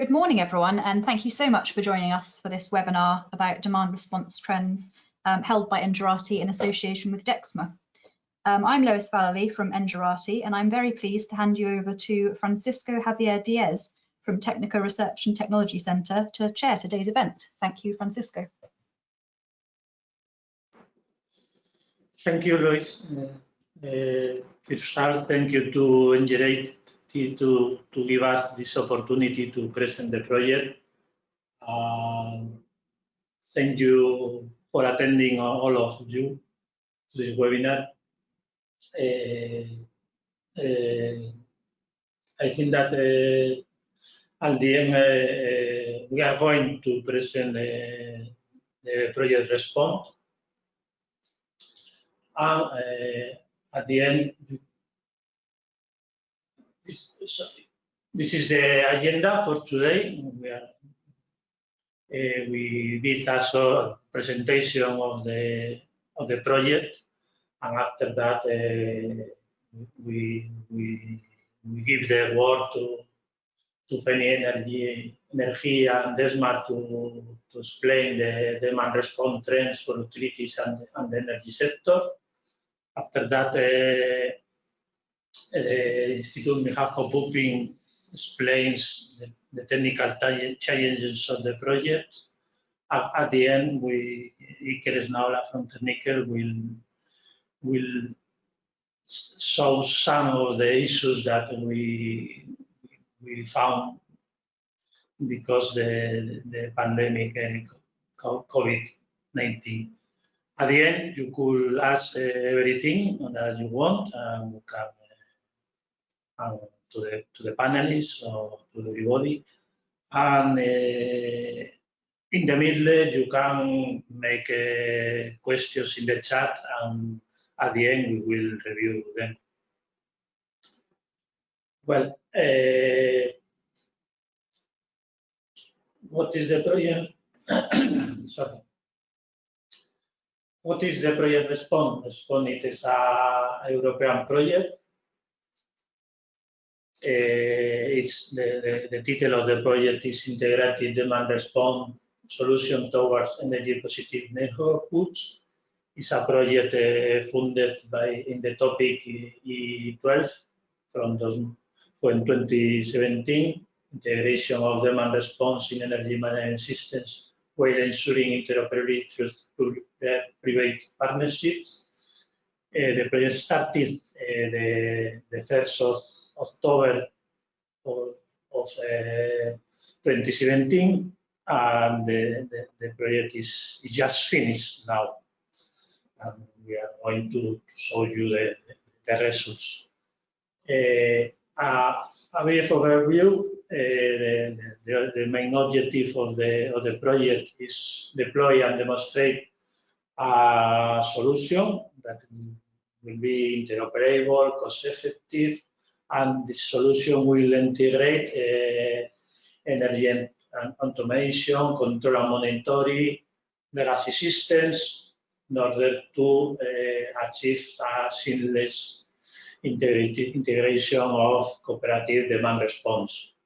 Good morning, everyone, and thank you so much for joining us for this webinar about demand response trends held by Engerati in association with Dexma. I'm Lois Vallely from Engerati, and I'm very pleased to hand you over to Francisco Javier Diez from Tekniker Research and Technology Centre to chair today's event. Thank you, Francisco. Thank you, Lois. First, thank you to Engerati to give us this opportunity to present the project. Thank you for attending, all of you, to this webinar. I think that at the end we are going to present the project response. And at the end, this is the agenda for today. We did also a presentation of the project, and after that we give the word to Feníe, energía, and Dexma to explain the demand response trends for utilities and the energy sector. After that, the Institut Mihajlo Pupin explains the technical challenges of the project. At the end, Iker Esnaola from Tekniker will show some of the issues that we found because the pandemic and COVID-19. At the end, you could ask everything that you want, and we can to the panelists or to everybody. And in the middle, you can make questions in the chat, and at the end, we will review them. Well, what is the project? Sorry. What is the project response? Response, it is a European project. It's the title of the project is Integrated Demand Response Solution Towards Energy Positive Neighborhoods. It's a project funded in the topic E12 from 2017, integration of demand response in energy management systems while ensuring interoperability through private partnerships. The project started the 1st of October of 2017, and the project is just finished now. And we are going to show you the results. A brief overview. The main objective of the project is deploy and demonstrate a solution that will be interoperable, cost-effective, and the solution will integrate energy and automation, control and monitoring, legacy systems in order to achieve a seamless integration of cooperative demand response.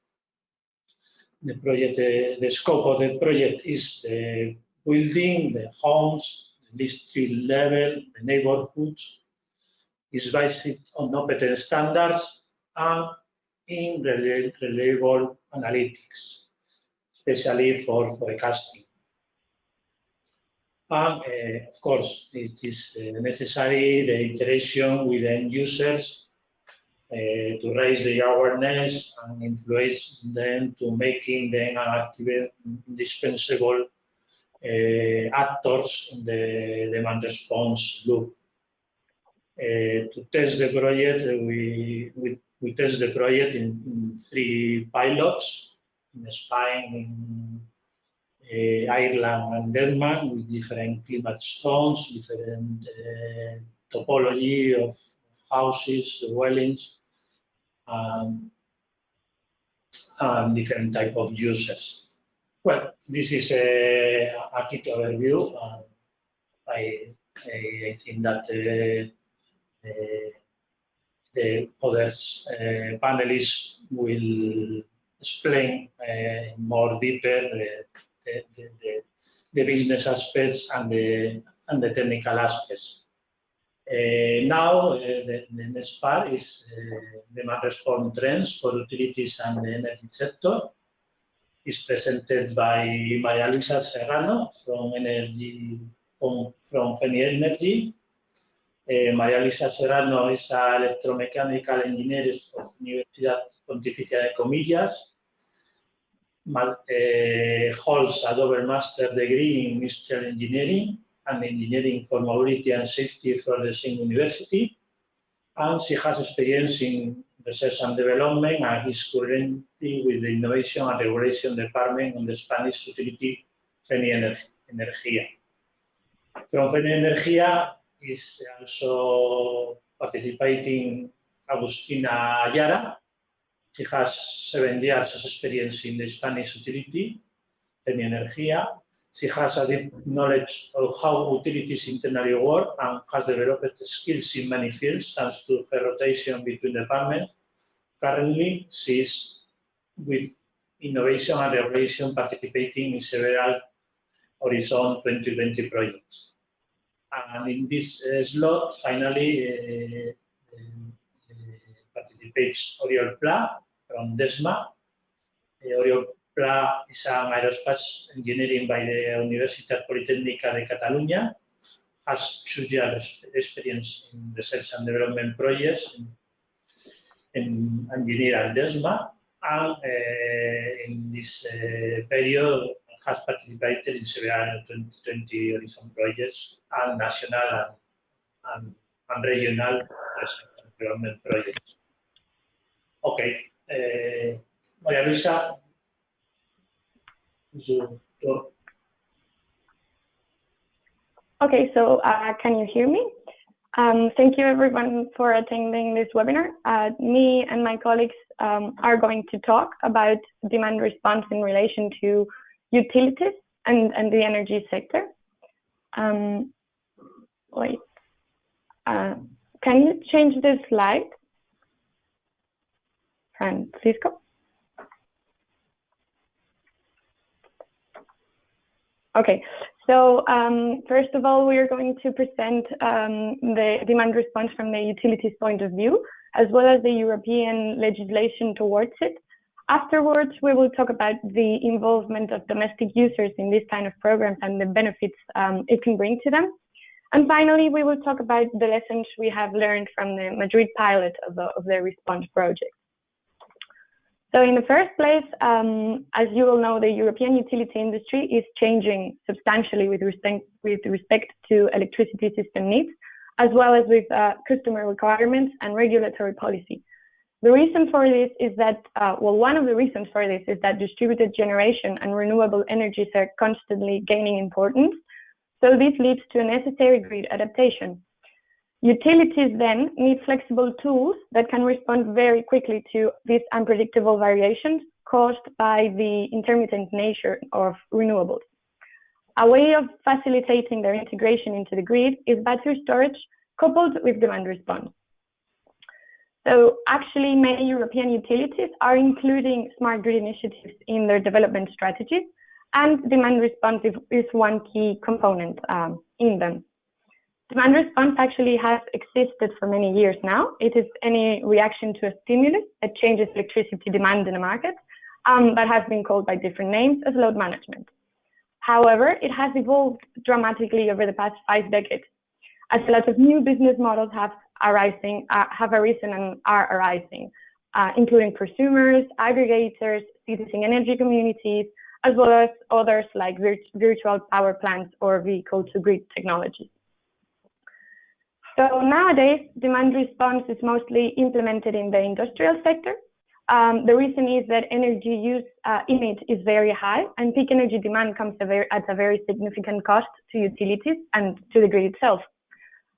The scope of the project is the building, the homes, the district level, the neighborhoods. Is based on open standards and in reliable analytics, especially for forecasting. And of course, it is necessary the interaction with end users to raise the awareness and influence them to making them active, indispensable actors in the demand response loop. To test the project, we test the project in 3 pilots in Spain, in Ireland, and Denmark, with different climate zones, different topology of houses, dwellings, and different type of users. Well, this is a key overview. I think that the other panelists will explain more deeper the business aspects and the technical aspects. Now, the next part is demand response trends for utilities and the energy sector. It's presented by Mihajlo Serrano from Feníe Energy. Mihajlo Serrano is an electromechanical engineer of Universidad Pontificia de Comillas. Holds a double master degree in industrial engineering and engineering for mobility and safety from the same university. And she has experience in research and development and is currently with the Innovation and Regulation Department on the Spanish utility Feníe Energía. From Feníe Energía is also participating Agustina Ayara. She has 7 years of experience in the Spanish utility, Feníe Energía. She has a deep knowledge of how utilities internally work and has developed skills in many fields thanks to her rotation between departments. Currently, she is with Innovation and Regulation participating in several Horizon 2020 projects. And in this slot, finally, participates Oriol Pla from Dexma. Oriol Pla is an aerospace engineering by the Universitat Politècnica de Catalunya, has 2 years experience in research and development projects in engineering at Dexma, and in this period has participated in several 2020 Horizon projects and national and regional research and development projects. Okay, Maria Luisa, Okay, so can you hear me? Thank you everyone for attending this webinar. Me and my colleagues are going to talk about demand response in relation to utilities and the energy sector. Wait, can you change the slide? Francisco? Okay, so first of all, we are going to present the demand response from the utilities point of view, as well as the European legislation towards it. Afterwards, we will talk about the involvement of domestic users in this kind of programs and the benefits it can bring to them. And finally, we will talk about the lessons we have learned from the Madrid pilot of the response project. So in the first place, as you all know, the European utility industry is changing substantially with respect to electricity system needs, as well as with customer requirements and regulatory policy. The reason for this is that, well, one of the reasons for this is that distributed generation and renewable energies are constantly gaining importance. So this leads to a necessary grid adaptation. Utilities then need flexible tools that can respond very quickly to these unpredictable variations caused by the intermittent nature of renewables. A way of facilitating their integration into the grid is battery storage coupled with demand response. So actually, many European utilities are including smart grid initiatives in their development strategies, and demand response is one key component in them. Demand response actually has existed for many years now. It is any reaction to a stimulus that changes electricity demand in a market, that has been called by different names as load management. However, it has evolved dramatically over the past 5 decades, as a lot of new business models have arisen and are arising, including prosumers, aggregators, citizen energy communities, as well as others like virtual power plants or vehicle-to-grid technologies. So nowadays, demand response is mostly implemented in the industrial sector. The reason is that energy use in it is very high, and peak energy demand comes at a very significant cost to utilities and to the grid itself.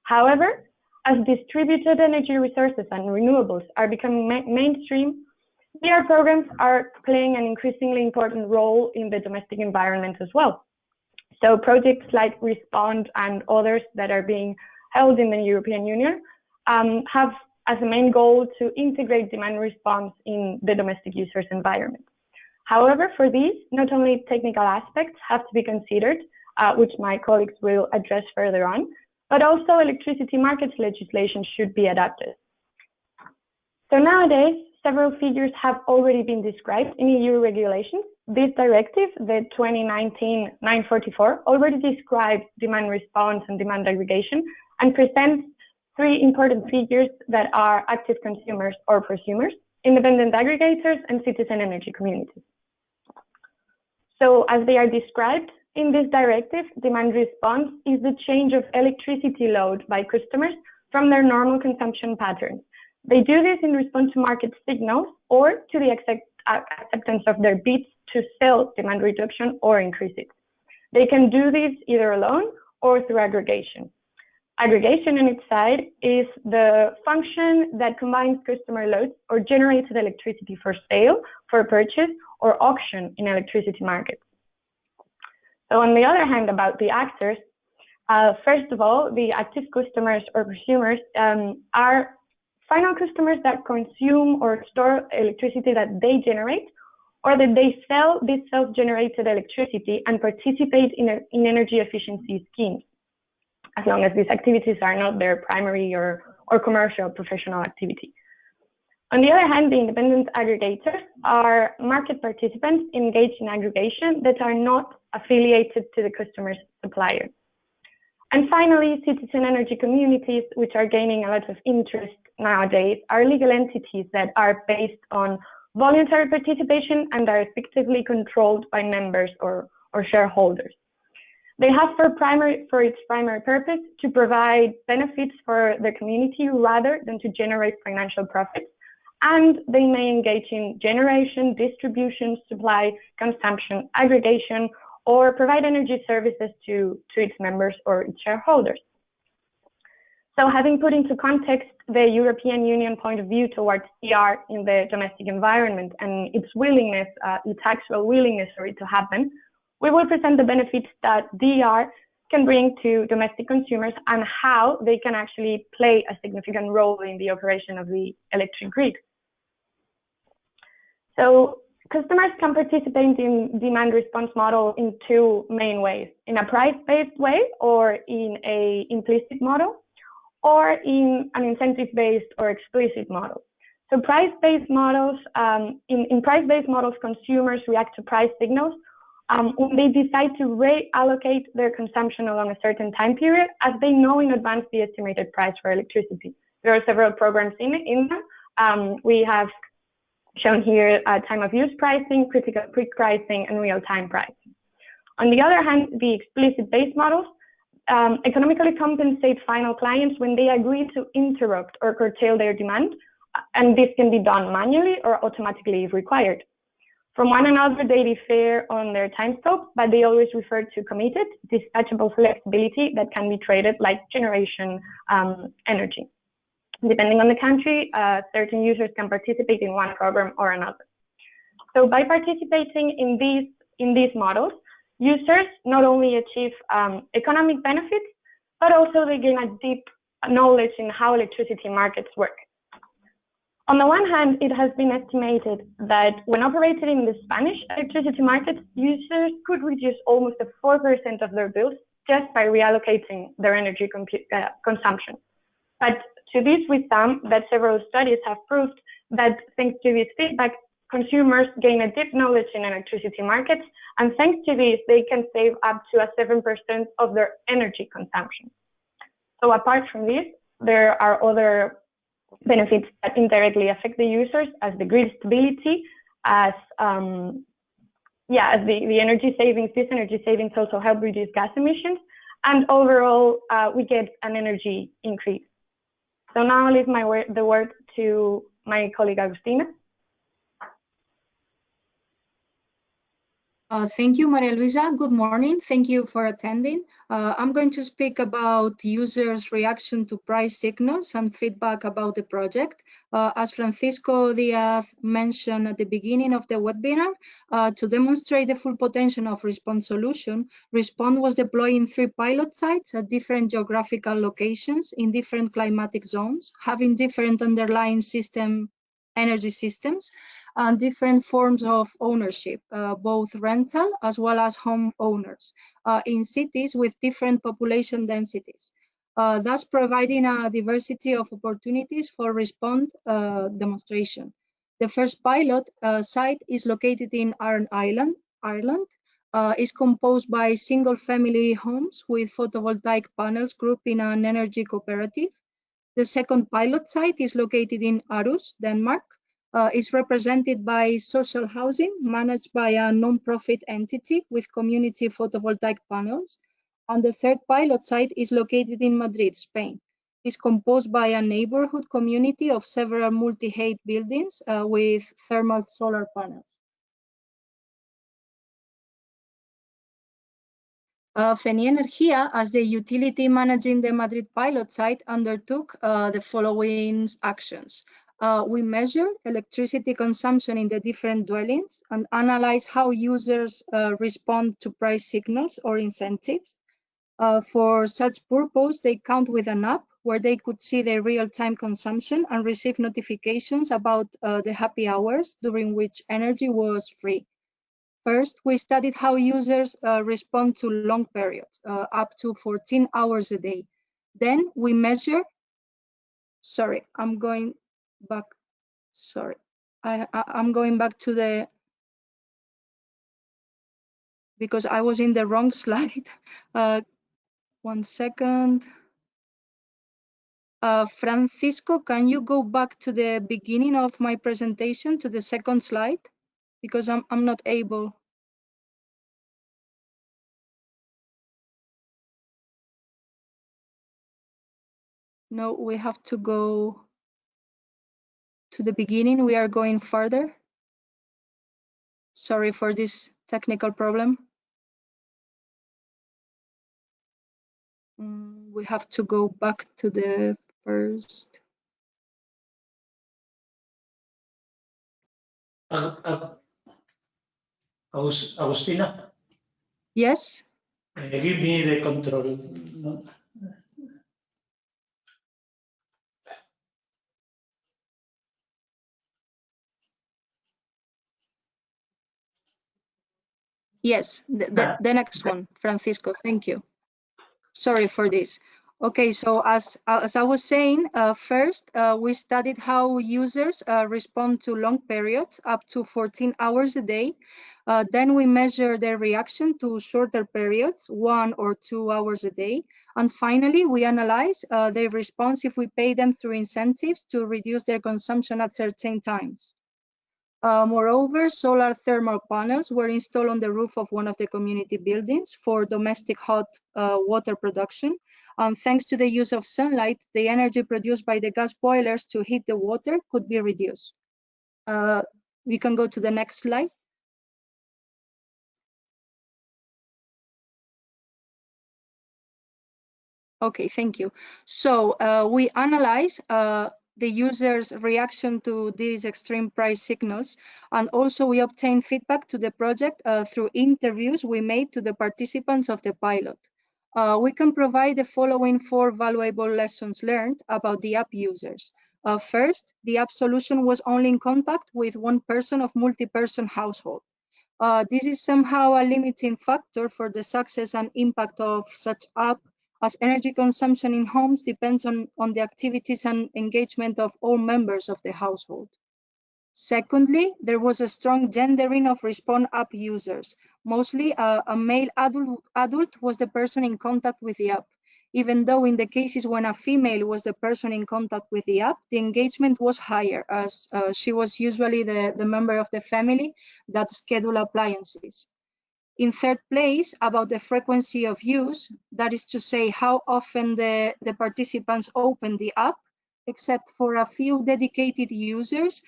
However, as distributed energy resources and renewables are becoming mainstream, DR programs are playing an increasingly important role in the domestic environment as well. So projects like Respond and others that are being held in the European Union have as a main goal to integrate demand response in the domestic users' environment. However, for these, not only technical aspects have to be considered, which my colleagues will address further on, but also electricity markets legislation should be adapted. So nowadays, several figures have already been described in EU regulations. This directive, the 2019-944, already describes demand response and demand aggregation and presents three important figures that are active consumers or prosumers, independent aggregators, and citizen energy communities. So as they are described in this directive, demand response is the change of electricity load by customers from their normal consumption patterns. They do this in response to market signals or to the acceptance of their bids to sell demand reduction or increase it. They can do this either alone or through aggregation. Aggregation on its side is the function that combines customer loads or generated electricity for sale, for purchase, or auction in electricity markets. So on the other hand, about the actors, first of all, the active customers or prosumers are final customers that consume or store electricity that they generate, or that they sell this self-generated electricity and participate in energy efficiency schemes, as long as these activities are not their primary or commercial professional activity. On the other hand, the independent aggregators are market participants engaged in aggregation that are not affiliated to the customer's supplier. And finally, citizen energy communities, which are gaining a lot of interest nowadays, are legal entities that are based on voluntary participation and are effectively controlled by members or shareholders. They have for its primary purpose to provide benefits for the community rather than to generate financial profits, and they may engage in generation, distribution, supply, consumption, aggregation, or provide energy services to its members or its shareholders. So having put into context the European Union point of view towards DR in the domestic environment and its willingness, its actual willingness for it to happen, we will present the benefits that DR can bring to domestic consumers and how they can actually play a significant role in the operation of the electric grid. So customers can participate in demand response model in two main ways: in a price-based way, or in an implicit model, or in an incentive-based or explicit model. So price-based models, in price-based models, consumers react to price signals when they decide to reallocate their consumption along a certain time period, as they know in advance the estimated price for electricity. There are several programs in them. We have shown here time of use pricing, critical peak pricing, and real-time pricing. On the other hand, the explicit-based models economically compensate final clients when they agree to interrupt or curtail their demand, and this can be done manually or automatically if required. From one another, they differ on their time scope, but they always refer to committed, dispatchable flexibility that can be traded like generation energy. Depending on the country, certain users can participate in one program or another. So by participating in these models, users not only achieve economic benefits, but also they gain a deep knowledge in how electricity markets work. On the one hand, it has been estimated that when operating in the Spanish electricity market, users could reduce almost 4% of their bills just by reallocating their energy consumption. But to this we found that several studies have proved that thanks to this feedback, consumers gain a deep knowledge in electricity markets, and thanks to this, they can save up to 7% of their energy consumption. So apart from this, there are other benefits that indirectly affect the users, as the grid stability, as the energy savings. These energy savings also help reduce gas emissions, and overall, we get an energy increase. So now I'll leave the word to my colleague Agustina. Thank you, Maria Luisa. Good morning. Thank you for attending. I'm going to speak about users' reaction to price signals and feedback about the project. As Francisco Diaz mentioned at the beginning of the webinar, to demonstrate the full potential of Response solution, Response was deployed in 3 pilot sites at different geographical locations in different climatic zones, having different underlying energy systems. and different forms of ownership, both rental as well as home owners, in cities with different population densities, thus providing a diversity of opportunities for response demonstration. The first pilot site is located in Aran Island, Ireland. Is composed by single-family homes with photovoltaic panels grouped in an energy cooperative. The second pilot site is located in Aarhus, Denmark. Is represented by social housing managed by a non-profit entity with community photovoltaic panels. And the third pilot site is located in Madrid, Spain. Is composed by a neighborhood community of several multi-height buildings with thermal solar panels. Feníe Energía, as the utility managing the Madrid pilot site, undertook the following actions. We measure electricity consumption in the different dwellings and analyze how users respond to price signals or incentives. For such purpose, they count with an app where they could see their real-time consumption and receive notifications about the happy hours during which energy was free. First, we studied how users respond to long periods, up to 14 hours a day. Then we measure, I'm going back to the, because I was in the wrong slide. 1 second. Francisco, can you go back to the beginning of my presentation, to the second slide? Because I'm not able. No, we have to go to the beginning. We are going further. Sorry for this technical problem. We have to go back to the first. Agustina? Yes? Give me the control. No? Yes, the next one, Francisco, thank you. Sorry for this. Okay, so as I was saying, first, we studied how users respond to long periods, up to 14 hours a day. Then we measure their reaction to shorter periods, 1 or 2 hours a day. And finally, we analyze their response if we pay them through incentives to reduce their consumption at certain times. Moreover, solar thermal panels were installed on the roof of one of the community buildings for domestic hot water production. And thanks to the use of sunlight, the energy produced by the gas boilers to heat the water could be reduced. We can go to the next slide. Okay, thank you. So we analyze the user's reaction to these extreme price signals, and also we obtain feedback to the project through interviews we made to the participants of the pilot. We can provide the following 4 valuable lessons learned about the app users. First, the app solution was only in contact with one person of multi-person household. This is somehow a limiting factor for the success and impact of such app, as energy consumption in homes depends on the activities and engagement of all members of the household. Secondly, there was a strong gendering of Respond app users. Mostly a male adult was the person in contact with the app, even though in the cases when a female was the person in contact with the app, the engagement was higher, as she was usually the member of the family that scheduled appliances. In third place, about the frequency of use, that is to say how often the participants open the app, except for a few dedicated users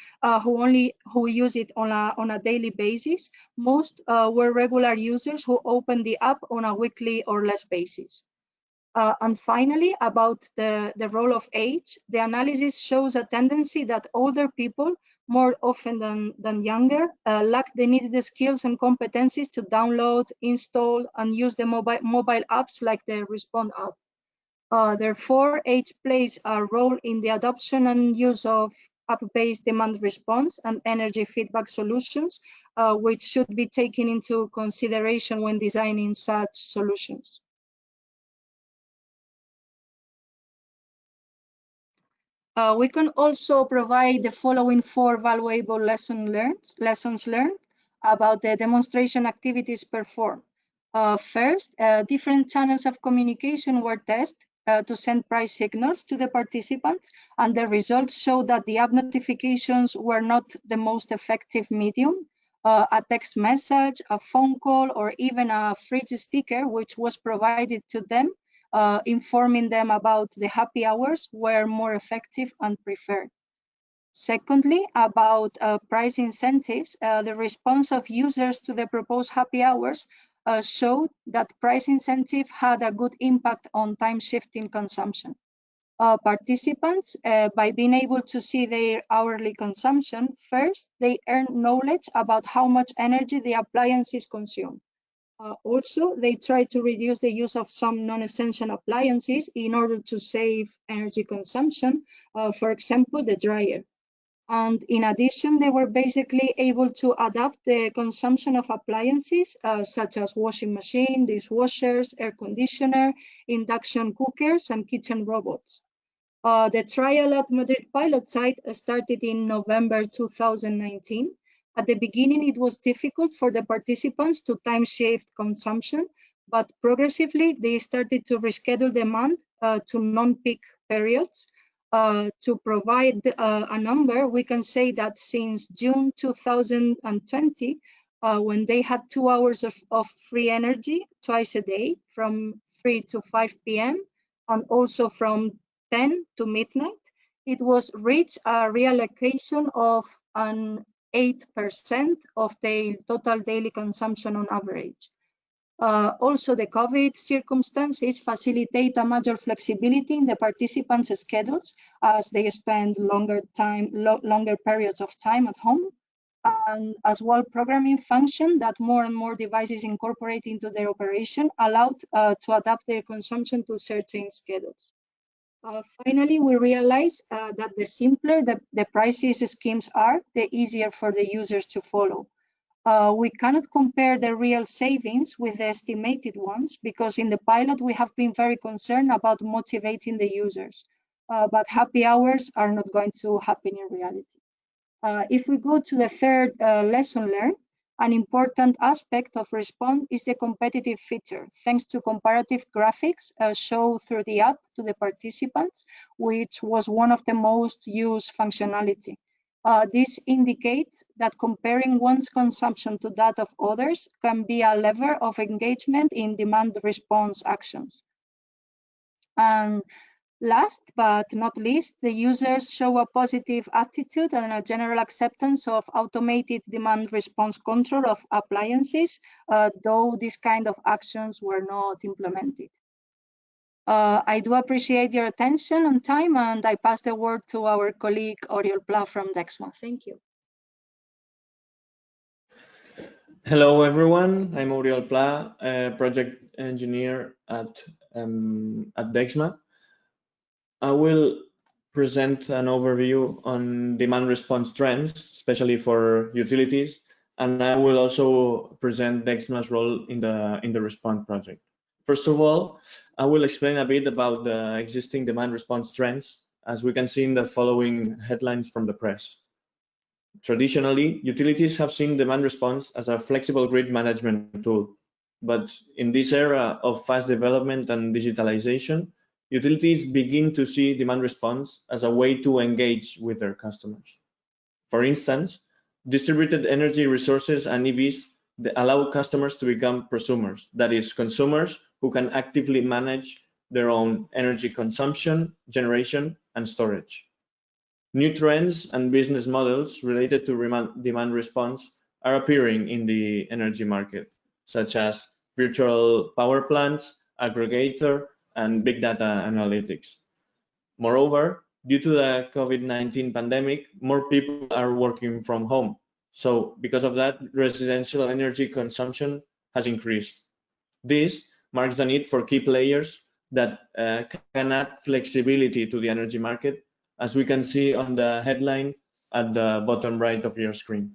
who use it on a daily basis. Most were regular users who open the app on a weekly or less basis. And finally, about the role of age, the analysis shows a tendency that older people, more often than younger, lack the needed skills and competencies to download, install, and use the mobile apps like the Respond app. Therefore, age plays a role in the adoption and use of app-based demand response and energy feedback solutions, which should be taken into consideration when designing such solutions. We can also provide the following 4 valuable lessons learned about the demonstration activities performed. First, different channels of communication were tested to send price signals to the participants, and the results show that the app notifications were not the most effective medium. A text message, a phone call, or even a fridge sticker, which was provided to them, informing them about the happy hours, were more effective and preferred. Secondly, about price incentives, the response of users to the proposed happy hours showed that price incentive had a good impact on time shifting consumption. Participants, by being able to see their hourly consumption, first, they earn knowledge about how much energy the appliances consume. Also, they try to reduce the use of some non-essential appliances in order to save energy consumption, for example, the dryer. And in addition, they were basically able to adapt the consumption of appliances such as washing machine, dishwashers, air conditioner, induction cookers, and kitchen robots. The trial at Madrid pilot site started in November 2019. At the beginning, it was difficult for the participants to time shift consumption, but progressively they started to reschedule demand to non-peak periods. To provide a number, we can say that since June 2020, when they had 2 hours of free energy twice a day from 3 to 5 p.m. and also from 10 to midnight, it was reached a reallocation of an 8% of their total daily consumption on average. Also, the COVID circumstances facilitate a major flexibility in the participants' schedules as they spend longer periods of time at home, and as well programming function that more and more devices incorporate into their operation allowed to adapt their consumption to certain schedules. Finally, we realize that the simpler the prices schemes are, the easier for the users to follow. We cannot compare the real savings with the estimated ones because in the pilot we have been very concerned about motivating the users, but happy hours are not going to happen in reality. If we go to the third lesson learned, an important aspect of Respond is the competitive feature, thanks to comparative graphics shown through the app to the participants, which was one of the most used functionality. This indicates that comparing one's consumption to that of others can be a lever of engagement in demand response actions. And last but not least, the users show a positive attitude and a general acceptance of automated demand response control of appliances, though these kind of actions were not implemented. I do appreciate your attention and time, and I pass the word to our colleague Oriol Pla from Dexma. Thank you. Hello, everyone. I'm Oriol Pla, project engineer at Dexma. I will present an overview on demand response trends, especially for utilities, and I will also present Dexma's role in the Respond project. First of all, I will explain a bit about the existing demand response trends, as we can see in the following headlines from the press. Traditionally, utilities have seen demand response as a flexible grid management tool, but in this era of fast development and digitalization, utilities begin to see demand response as a way to engage with their customers. For instance, distributed energy resources and EVs allow customers to become prosumers, that is, consumers who can actively manage their own energy consumption, generation, and storage. New trends and business models related to demand response are appearing in the energy market, such as virtual power plants, aggregator, and big data analytics. Moreover, due to the COVID-19 pandemic, more people are working from home. So because of that, residential energy consumption has increased. This marks the need for key players that can add flexibility to the energy market as we can see on the headline at the bottom right of your screen.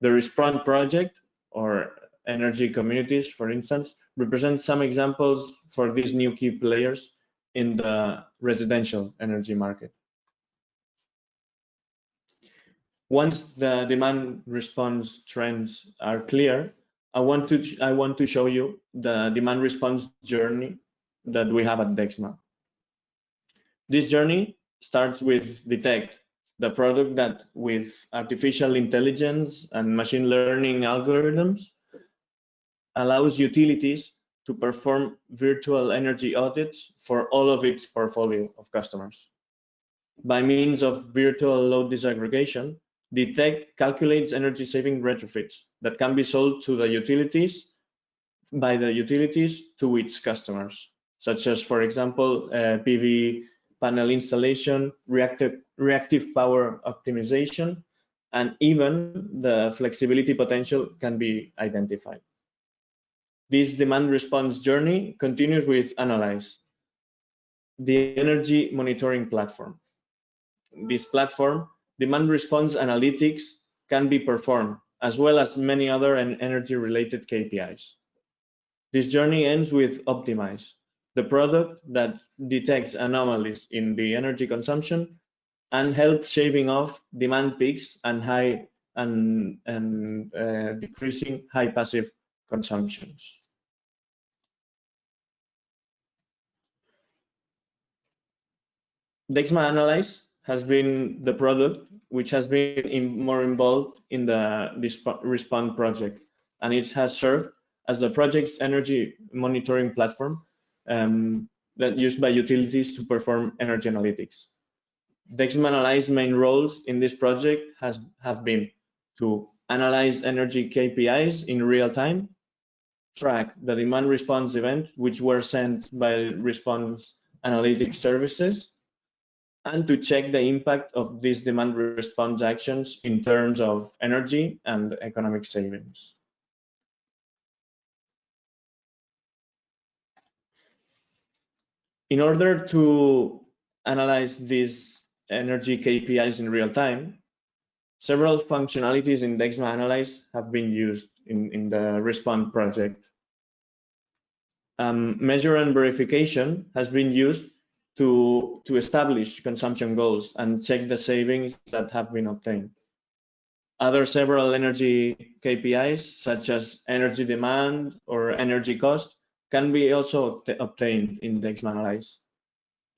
The Respond project, or energy communities, for instance, represent some examples for these new key players in the residential energy market. Once the demand response trends are clear, I want to show you the demand response journey that we have at Dexma. This journey starts with Detect, the product that with artificial intelligence and machine learning algorithms allows utilities to perform virtual energy audits for all of its portfolio of customers. By means of virtual load disaggregation, Detect calculates energy saving retrofits that can be sold to the utilities by the utilities to its customers, such as, for example, PV panel installation, reactive power optimization, and even the flexibility potential can be identified. This demand response journey continues with Analyze, the energy monitoring platform. This platform, demand response analytics can be performed, as well as many other energy-related KPIs. This journey ends with Optimize, the product that detects anomalies in the energy consumption and helps shaving off demand peaks and decreasing high passive consumptions. Dexma Analyse has been the product which has been more involved in the Respond project, and it has served as the project's energy monitoring platform that used by utilities to perform energy analytics. Dexma Analyse's main roles in this project have been to analyze energy KPIs in real time, track the demand response event which were sent by response analytics services, and to check the impact of these demand response actions in terms of energy and economic savings. In order to analyze these energy KPIs in real time, several functionalities in Dexma Analyse have been used in the Respond project. Measure and verification has been used to establish consumption goals and check the savings that have been obtained. Several energy KPIs, such as energy demand or energy cost, can be also obtained in Dexma Analyse.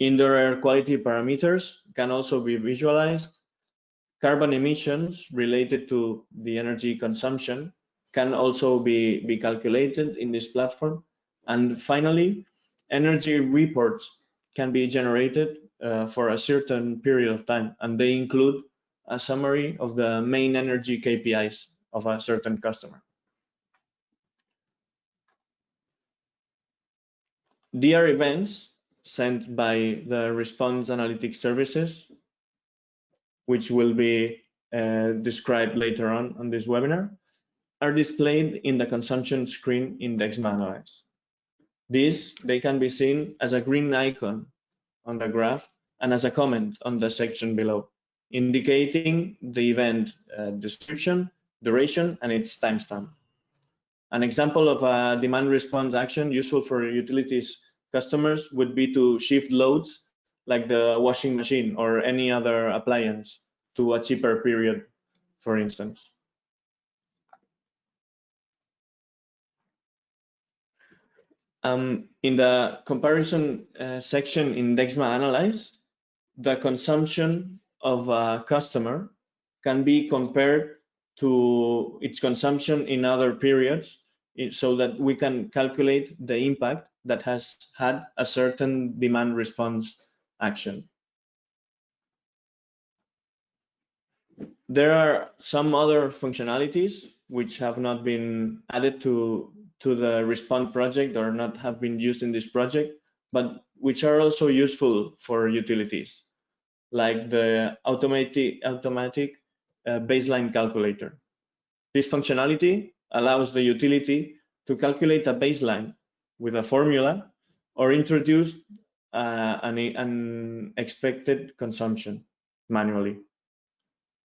Indoor air quality parameters can also be visualized. Carbon emissions related to the energy consumption can also be calculated in this platform. And finally, energy reports can be generated for a certain period of time, and they include a summary of the main energy KPIs of a certain customer. DR events sent by the response analytics services, which will be described later on this webinar, are displayed in the consumption screen in Dexma Analyse. They can be seen as a green icon on the graph and as a comment on the section below, indicating the event description, duration, and its timestamp. An example of a demand response action useful for utilities customers would be to shift loads like the washing machine or any other appliance to a cheaper period, for instance. In the comparison section in Dexma Analyse, the consumption of a customer can be compared to its consumption in other periods so that we can calculate the impact that has had a certain demand response action. There are some other functionalities which have not been added to the Respond project or not have been used in this project, but which are also useful for utilities, like the automatic baseline calculator. This functionality allows the utility to calculate a baseline with a formula or introduce an expected consumption manually.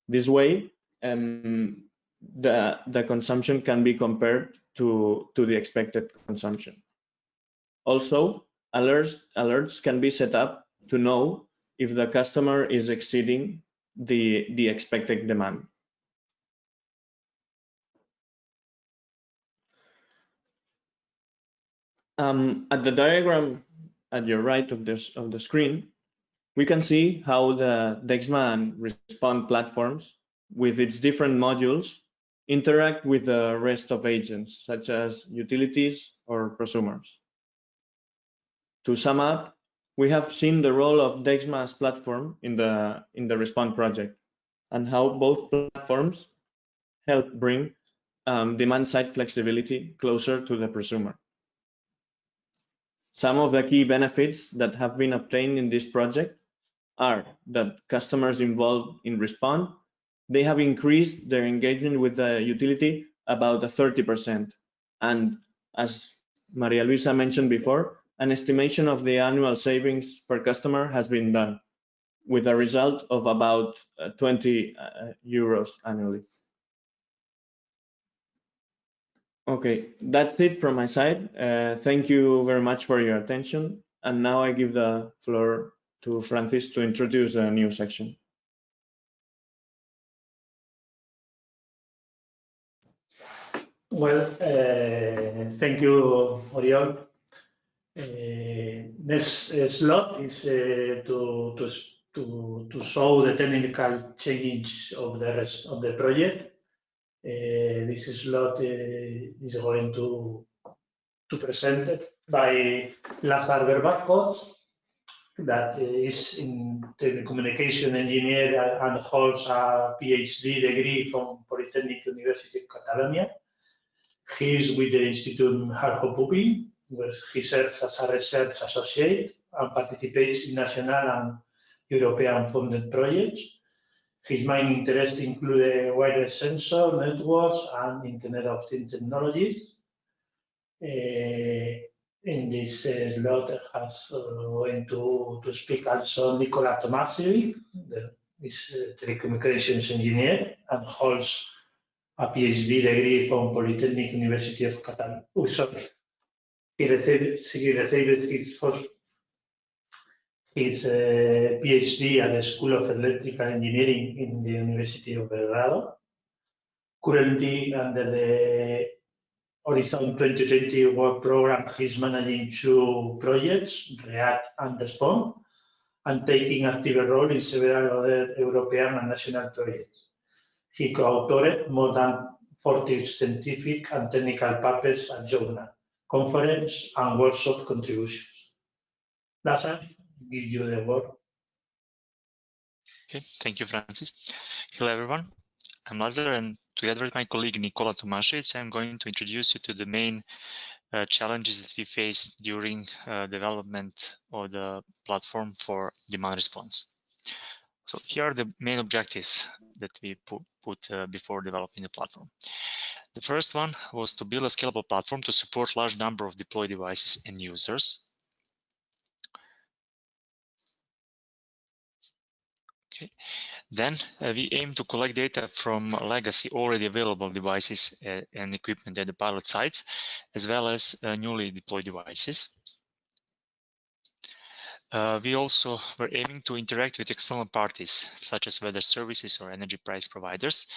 This way, the consumption can be compared to the expected consumption. Also, alerts can be set up to know if the customer is exceeding the expected demand. At the diagram at your right of the screen, we can see how the Dexma and Respond platforms, with its different modules, interact with the rest of agents, such as utilities or prosumers. To sum up, we have seen the role of Dexma's platform in the Respond project, and how both platforms help bring demand-side flexibility closer to the prosumer. Some of the key benefits that have been obtained in this project are that customers involved in Respond, they have increased their engagement with the utility about 30%. And as Maria Luisa mentioned before, an estimation of the annual savings per customer has been done, with a result of about 20 euros annually. Okay, that's it from my side. Thank you very much for your attention. And now I give the floor to Francis to introduce a new section. Well, thank you, Oriol. Next slot is to show the technical change of the rest of the project. This slot is going to present by Lazar Verbakot, that is in telecommunication engineer and holds a PhD degree from Polytechnic University of Catalonia. He is with the Institut Mihajlo Pupin, where he serves as a research associate and participates in national and European funded projects. His main interests include wireless sensor networks and Internet of Things technologies. In this slot has going to speak also Nicola Tomasevic, is a telecommunications engineer and holds a PhD degree from Polytechnic University of Catalonia. Oh, sorry. He received his PhD at the School of Electrical Engineering in the University of Belgrado. Currently, under the Horizon 2020 work program, he's managing 2 projects, React and Respond, and taking active role in several other European and national projects. He co-authored more than 40 scientific and technical papers at journal, conference, and workshop contributions. Lazar, give you the word. Okay, thank you, Francis. Hello, everyone. I'm Lazar, and together with my colleague Nicola Tomasevic, I'm going to introduce you to the main challenges that we face during development of the platform for demand response. So here are the main objectives that we put before developing the platform. The first one was to build a scalable platform to support large number of deployed devices and users. Okay. Then we aim to collect data from legacy already available devices and equipment at the pilot sites, as well as newly deployed devices. We also were aiming to interact with external parties, such as weather services or energy price providers,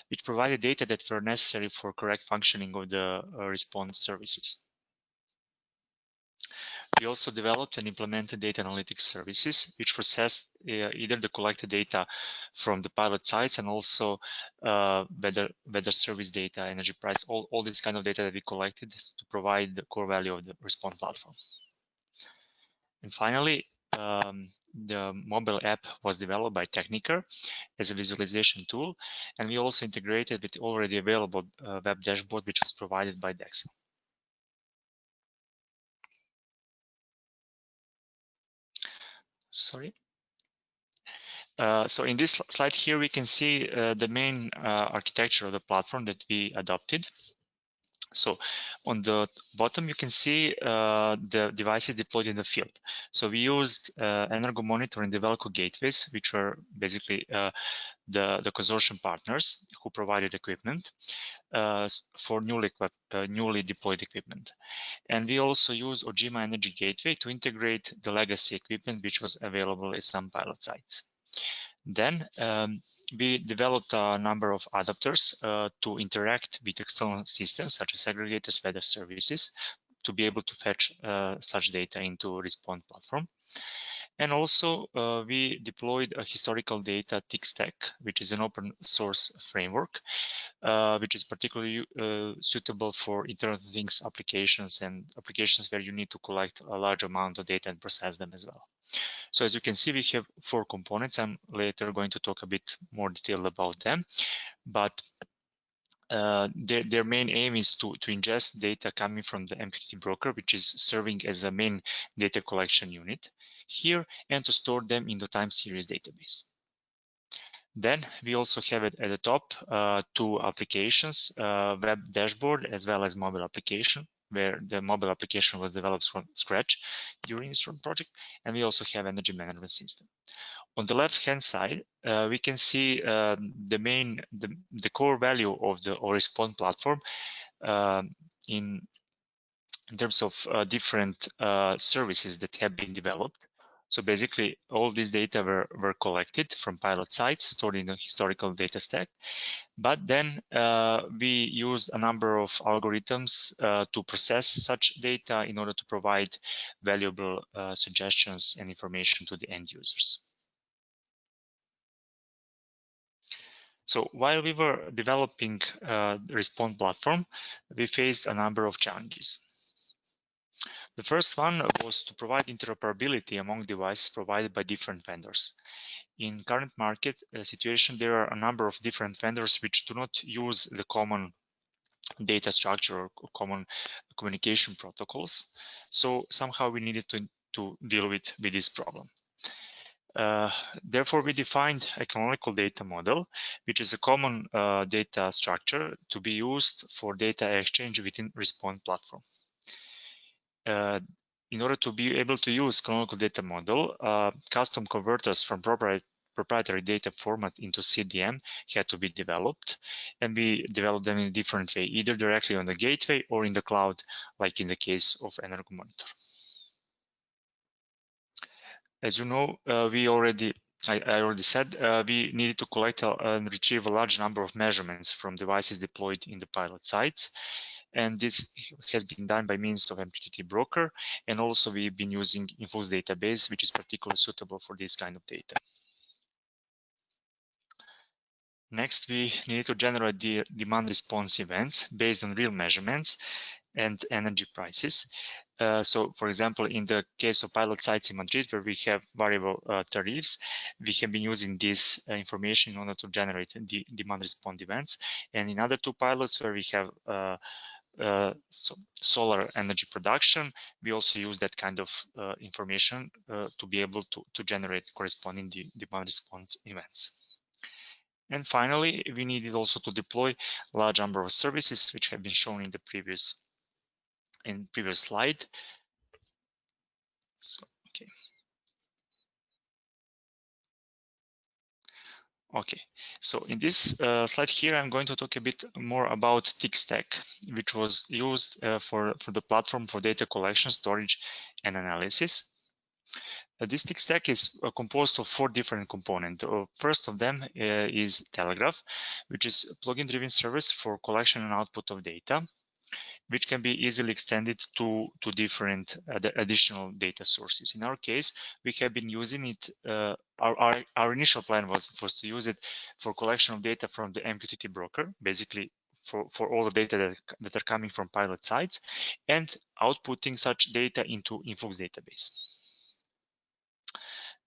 which provided data that were necessary for correct functioning of the response services. We also developed and implemented data analytics services, which processed either the collected data from the pilot sites and also weather service data, energy price, all this kind of data that we collected to provide the core value of the response platform. And finally, the mobile app was developed by Tekniker as a visualization tool, and we also integrated with already available web dashboard, which was provided by Dexma. Sorry. So in this slide here, we can see the main architecture of the platform that we adopted. So on the bottom, you can see the devices deployed in the field. So we used Energo Monitor and Develco gateways, which were basically the consortium partners who provided equipment for newly deployed equipment. And we also use Ojima Energy Gateway to integrate the legacy equipment which was available at some pilot sites. Then we developed a number of adapters to interact with external systems such as aggregators, weather services, to be able to fetch such data into Response platform. And also we deployed a historical data tick stack, which is an open source framework, which is particularly suitable for Internet of Things applications and applications where you need to collect a large amount of data and process them as well. So as you can see, we have 4 components. I'm later going to talk a bit more detail about them, but their main aim is to ingest data coming from the MQTT broker, which is serving as a main data collection unit here, and to store them in the time series database. Then we also have it at the top 2 applications, web dashboard as well as mobile application, where the mobile application was developed from scratch during this project, and we also have energy management system. On the left-hand side, we can see the core value of the Response platform in terms of different services that have been developed. So basically, all this data were collected from pilot sites, stored in a historical data stack. But then we used a number of algorithms to process such data in order to provide valuable suggestions and information to the end users. So while we were developing the Response platform, we faced a number of challenges. The first one was to provide interoperability among devices provided by different vendors. In current market situation, there are a number of different vendors which do not use the common data structure or common communication protocols. So somehow we needed to deal with this problem. Therefore, we defined a canonical data model, which is a common data structure to be used for data exchange within Response platform. In order to be able to use canonical data model, custom converters from proprietary data format into CDM had to be developed, and we developed them in a different way, either directly on the gateway or in the cloud, like in the case of Energo Monitor. As you know, I already said we needed to collect and retrieve a large number of measurements from devices deployed in the pilot sites. And this has been done by means of MQTT broker. And also we've been using Influx database, which is particularly suitable for this kind of data. Next, we need to generate the demand response events based on real measurements and energy prices. So, for example, in the case of pilot sites in Madrid, where we have variable tariffs, we have been using this information in order to generate the demand response events. And in other 2 pilots where we have solar energy production, we also use that kind of information to be able to generate corresponding demand response events. And finally, we needed also to deploy a large number of services, which have been shown in the previous slide. So, okay. So in this slide here, I'm going to talk a bit more about tick stack, which was used for the platform for data collection, storage, and analysis. This tick stack is composed of 4 different components. First of them is Telegraph, which is a plugin-driven service for collection and output of data, which can be easily extended to different additional data sources. In our case, we have been using it. Our initial plan was to use it for collection of data from the MQTT broker, basically for all the data that are coming from pilot sites, and outputting such data into Influx database.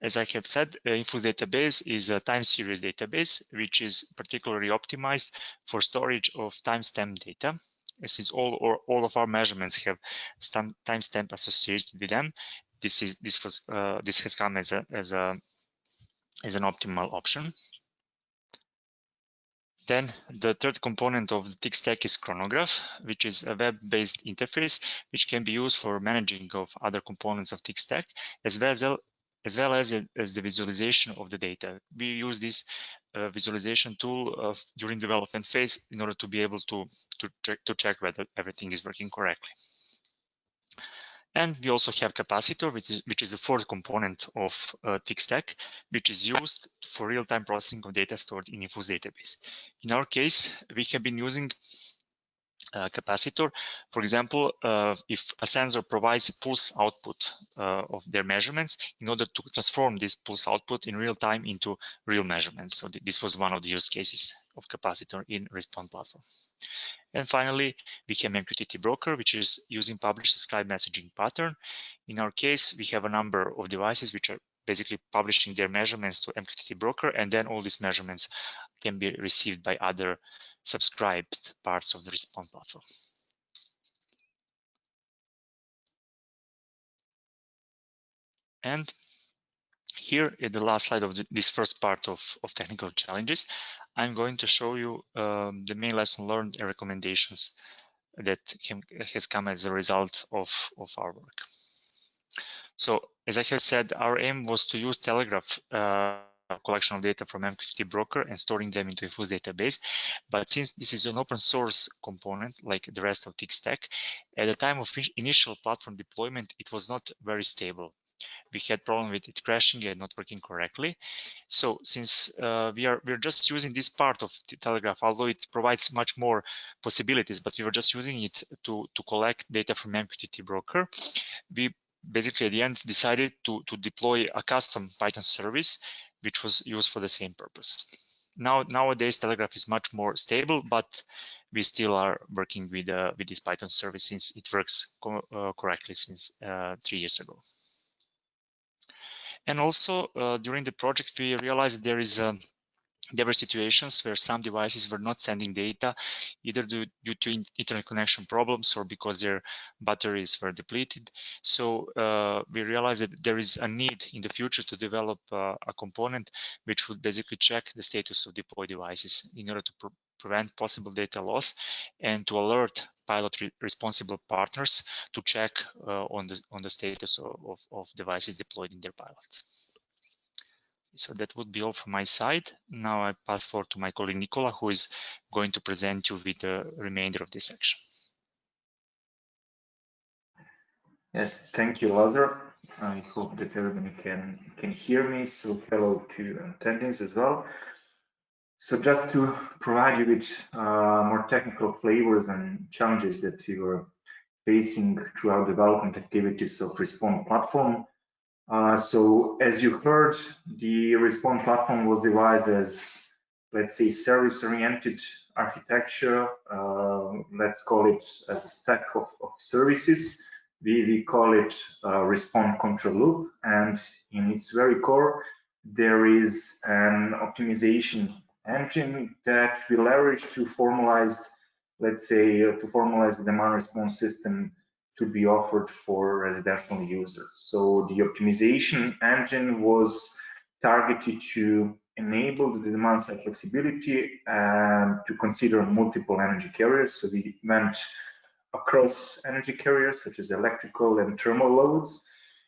As I have said, Influx database is a time series database, which is particularly optimized for storage of timestamp data. Since all of our measurements have timestamp associated with them, this has come as an optimal option. Then the third component of the TIC stack is chronograph, which is a web-based interface which can be used for managing of other components of TIC stack, as well as the visualization of the data. We use this visualization tool during development phase in order to be able to check whether everything is working correctly. And we also have capacitor, which is the fourth component of TIC stack, which is used for real-time processing of data stored in Infuse database. In our case, we have been using capacitor. For example, if a sensor provides a pulse output of their measurements, in order to transform this pulse output in real time into real measurements. So this was one of the use cases of capacitor in Response platform. And finally, we have MQTT broker, which is using publish subscribe messaging pattern. In our case, we have a number of devices which are basically publishing their measurements to MQTT broker, and then all these measurements can be received by other subscribed parts of the Response platform. And here in the last slide of this first part of technical challenges, I'm going to show you the main lesson learned and recommendations that has come as a result of our work. So as I have said, our aim was to use Telegraph collection of data from MQTT broker and storing them into Infuse database. But since this is an open source component, like the rest of TIC stack, at the time of initial platform deployment, it was not very stable. We had problem with it crashing and not working correctly. So since we're just using this part of the Telegraph, although it provides much more possibilities, but we were just using it to collect data from MQTT broker, we basically at the end decided to deploy a custom Python service which was used for the same purpose. Nowadays, Telegraph is much more stable, but we still are working with this Python service since it works correctly since 3 years ago. And also during the project, we realized there were situations where some devices were not sending data, either due to internet connection problems or because their batteries were depleted. So we realized that there is a need in the future to develop a component which would basically check the status of deployed devices in order to prevent possible data loss and to alert pilot responsible partners to check on the status of devices deployed in their pilot. So that would be all from my side. Now I pass forward to my colleague Nicola, who is going to present you with the remainder of this section. Yes, thank you, Lazar. I hope that everyone can hear me. So hello to attendees as well. So just to provide you with more technical flavors and challenges that we were facing throughout development activities of Response platform. So as you heard, the Response platform was devised as, let's say, service-oriented architecture. Let's call it as a stack of services. We call it Response control loop, and in its very core, there is an optimization engine that we leverage to formalize, let's say, to formalize the demand response system to be offered for residential users. So the optimization engine was targeted to enable the demand side flexibility and to consider multiple energy carriers. So we went across energy carriers such as electrical and thermal loads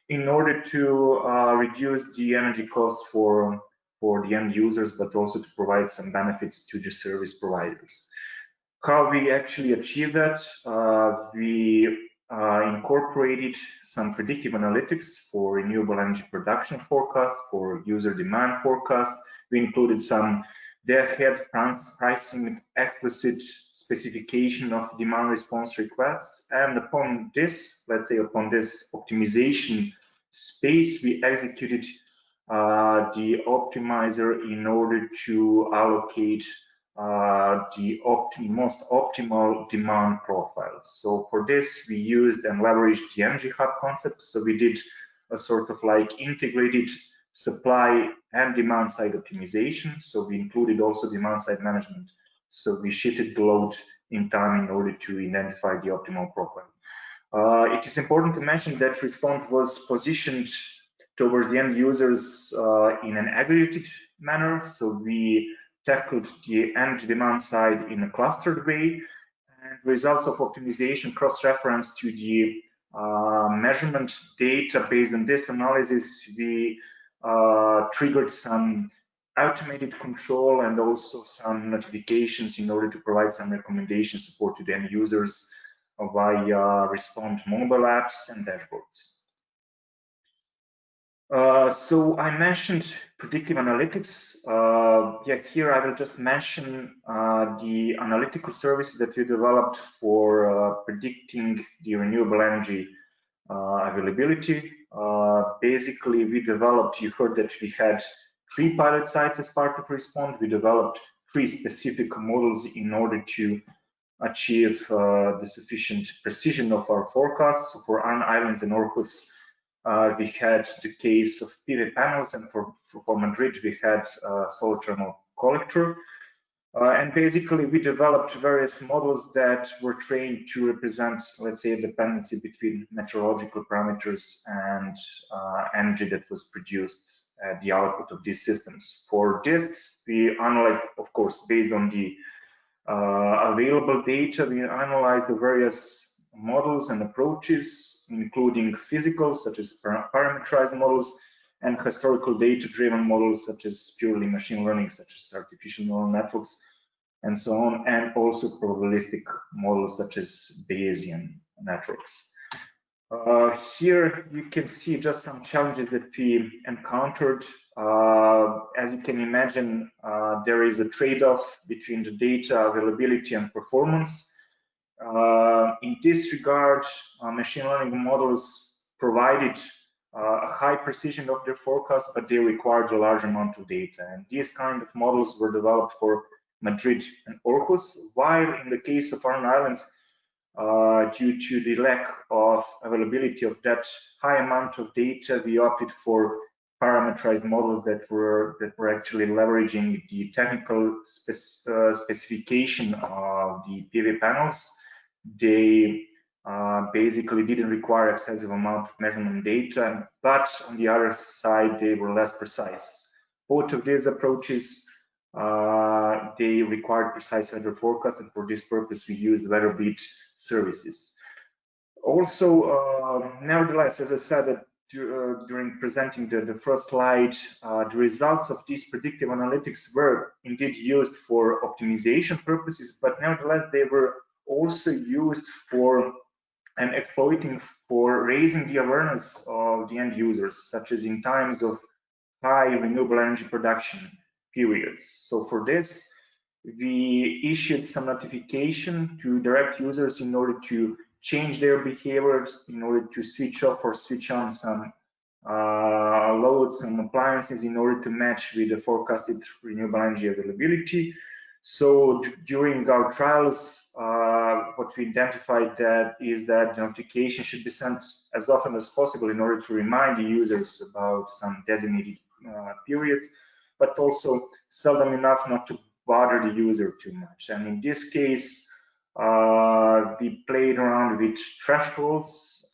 in order to reduce the energy costs for the end users, but also to provide some benefits to the service providers. How we actually achieve that? We incorporated some predictive analytics for renewable energy production forecast, for user demand forecast. We included some day-ahead pricing, explicit specification of demand response requests. And upon this, let's say upon this optimization space, we executed the optimizer in order to allocate the most optimal demand profile. So for this, we used and leveraged the energy hub concept. So we did a sort of like integrated supply and demand side optimization. So we included also demand side management. So we shifted the load in time in order to identify the optimal profile. It is important to mention that Response was positioned towards the end users in an aggregated manner. So we tackled the energy demand side in a clustered way, and results of optimization cross-reference to the measurement data. Based on this analysis, we triggered some automated control and also some notifications in order to provide some recommendation support to the end users via Respond mobile apps and dashboards. So I mentioned predictive analytics. Here I will just mention the analytical services that we developed for predicting the renewable energy availability. Basically, we developed, you heard that we had 3 pilot sites as part of Respond. We developed 3 specific models in order to achieve the sufficient precision of our forecasts. So for Aran Islands and Orcus, we had the case of PV panels, and for Madrid, we had solar thermal collector. And basically, we developed various models that were trained to represent, let's say, a dependency between meteorological parameters and energy that was produced at the output of these systems. For this, we analyzed, of course, based on the available data, we analyzed the various models and approaches, including physical, such as parameterized models, and historical data-driven models, such as purely machine learning, such as artificial neural networks, and so on, and also probabilistic models, such as Bayesian networks. Here you can see just some challenges that we encountered. As you can imagine, there is a trade-off between the data availability and performance. In this regard, machine learning models provided a high precision of their forecast, but they required a large amount of data. And these kind of models were developed for Madrid and Orcus, while in the case of Aran Islands, due to the lack of availability of that high amount of data, we opted for parameterized models that were actually leveraging the technical specification of the PV panels. They basically didn't require excessive amount of measurement data, but on the other side, they were less precise. Both of these approaches, they required precise weather forecast, and for this purpose, we used WeatherBeat services. Also, nevertheless, as I said, that during presenting the first slide, the results of these predictive analytics were indeed used for optimization purposes, but nevertheless, they were also used for and exploiting for raising the awareness of the end users, such as in times of high renewable energy production periods. So for this, we issued some notification to direct users in order to change their behaviors, in order to switch off or switch on some loads and appliances in order to match with the forecasted renewable energy availability. So during our trials, what we identified that is that the notification should be sent as often as possible in order to remind the users about some designated periods, but also seldom enough not to bother the user too much. And in this case, we played around with thresholds.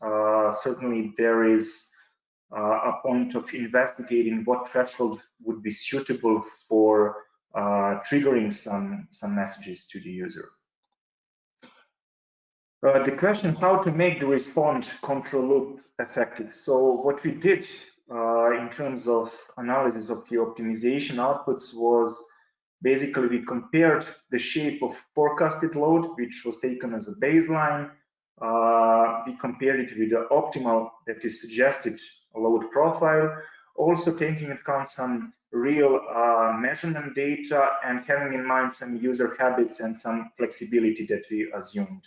Certainly there is a point of investigating what threshold would be suitable for triggering some messages to the user. The question how to make the Respond control loop effective. So what we did in terms of analysis of the optimization outputs was basically we compared the shape of forecasted load, which was taken as a baseline. We compared it with the optimal that is suggested load profile, also taking into account some real measurement data and having in mind some user habits and some flexibility that we assumed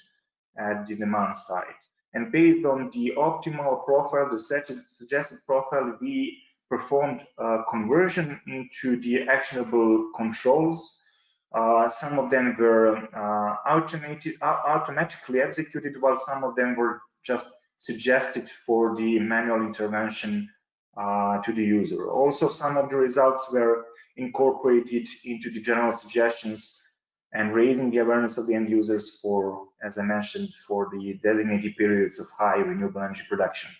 at the demand side. And based on the optimal profile, the suggested profile, we performed a conversion into the actionable controls. Some of them were automatically executed, while some of them were just suggested for the manual intervention to the user. Also, some of the results were incorporated into the general suggestions and raising the awareness of the end users for, as I mentioned, for the designated periods of high renewable energy production.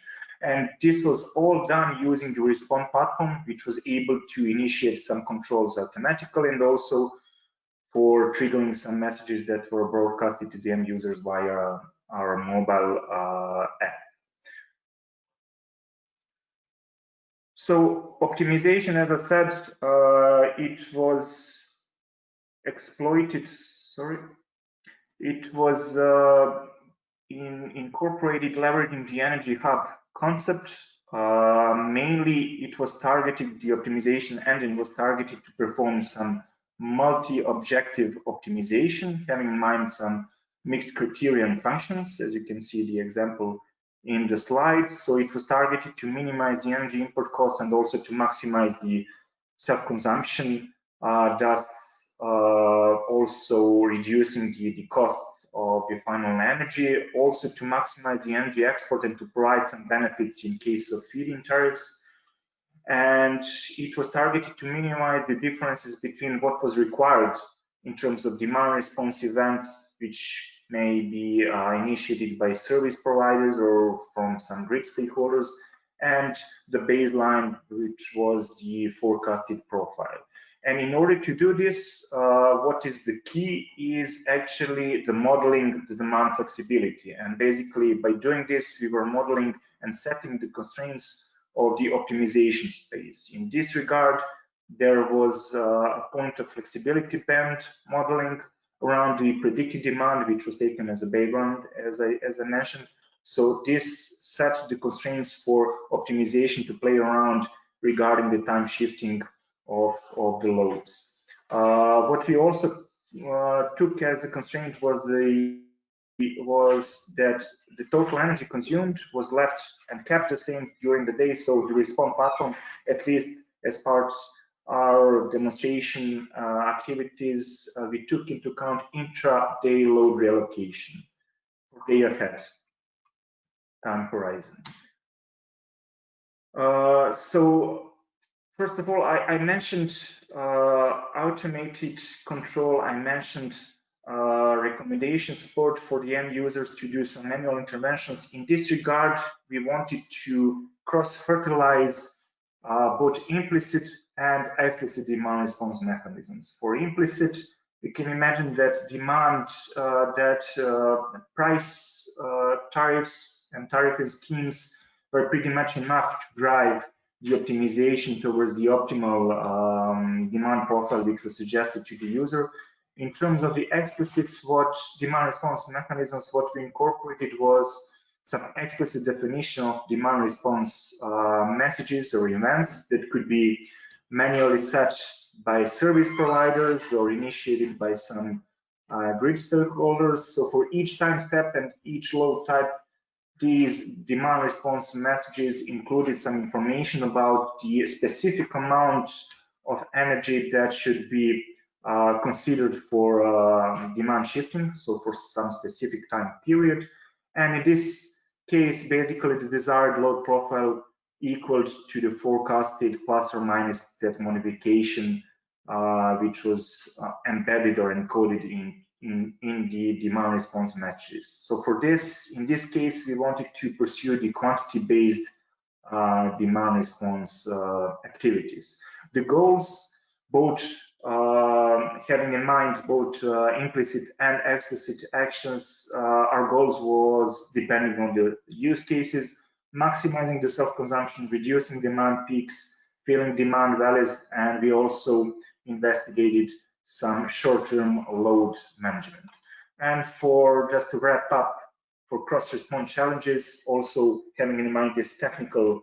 And this was all done using the Respond platform, which was able to initiate some controls automatically and also for triggering some messages that were broadcasted to the end users via our mobile app. So optimization, as I said, it was exploited, it was incorporated leveraging the energy hub concept. Mainly it was targeted, the optimization engine was targeted to perform some multi-objective optimization, having in mind some mixed criterion functions, as you can see the example in the slides. So it was targeted to minimize the energy input costs and also to maximize the self-consumption, thus also reducing the costs of the final energy, also to maximize the energy export and to provide some benefits in case of feed-in tariffs. And it was targeted to minimize the differences between what was required in terms of demand response events, which may be initiated by service providers or from some grid stakeholders, and the baseline, which was the forecasted profile. And in order to do this, what is the key is actually the modeling the demand flexibility. And basically by doing this, we were modeling and setting the constraints of the optimization space. In this regard, there was a point of flexibility band modeling around the predicted demand, which was taken as a baseline, as I mentioned. So this set the constraints for optimization to play around regarding the time shifting of the loads. What we also took as a constraint was that the total energy consumed was left and kept the same during the day. So the Respond platform, at least as part of our demonstration activities, we took into account intra-day load reallocation for day ahead time horizon. So first of all, I mentioned automated control. I mentioned recommendation support for the end users to do some manual interventions. In this regard, we wanted to cross-fertilize both implicit and explicit demand response mechanisms. For implicit, we can imagine that demand, price tariffs and tariffing schemes were pretty much enough to drive the optimization towards the optimal demand profile which was suggested to the user. In terms of the explicit demand response mechanisms, what we incorporated was some explicit definition of demand response messages or events that could be manually set by service providers or initiated by some grid stakeholders. So for each time step and each load type, these demand response messages included some information about the specific amount of energy that should be considered for demand shifting, so for some specific time period. And in this case, basically the desired load profile equaled to the forecasted plus or minus that modification which was embedded or encoded in the demand response messages. So for this, in this case, we wanted to pursue the quantity-based demand response activities. The goals, both having in mind both implicit and explicit actions, our goals was depending on the use cases, maximizing the self-consumption, reducing demand peaks, filling demand valleys, and we also investigated some short-term load management. And for just to wrap up, for cross-response challenges, also having in mind this technical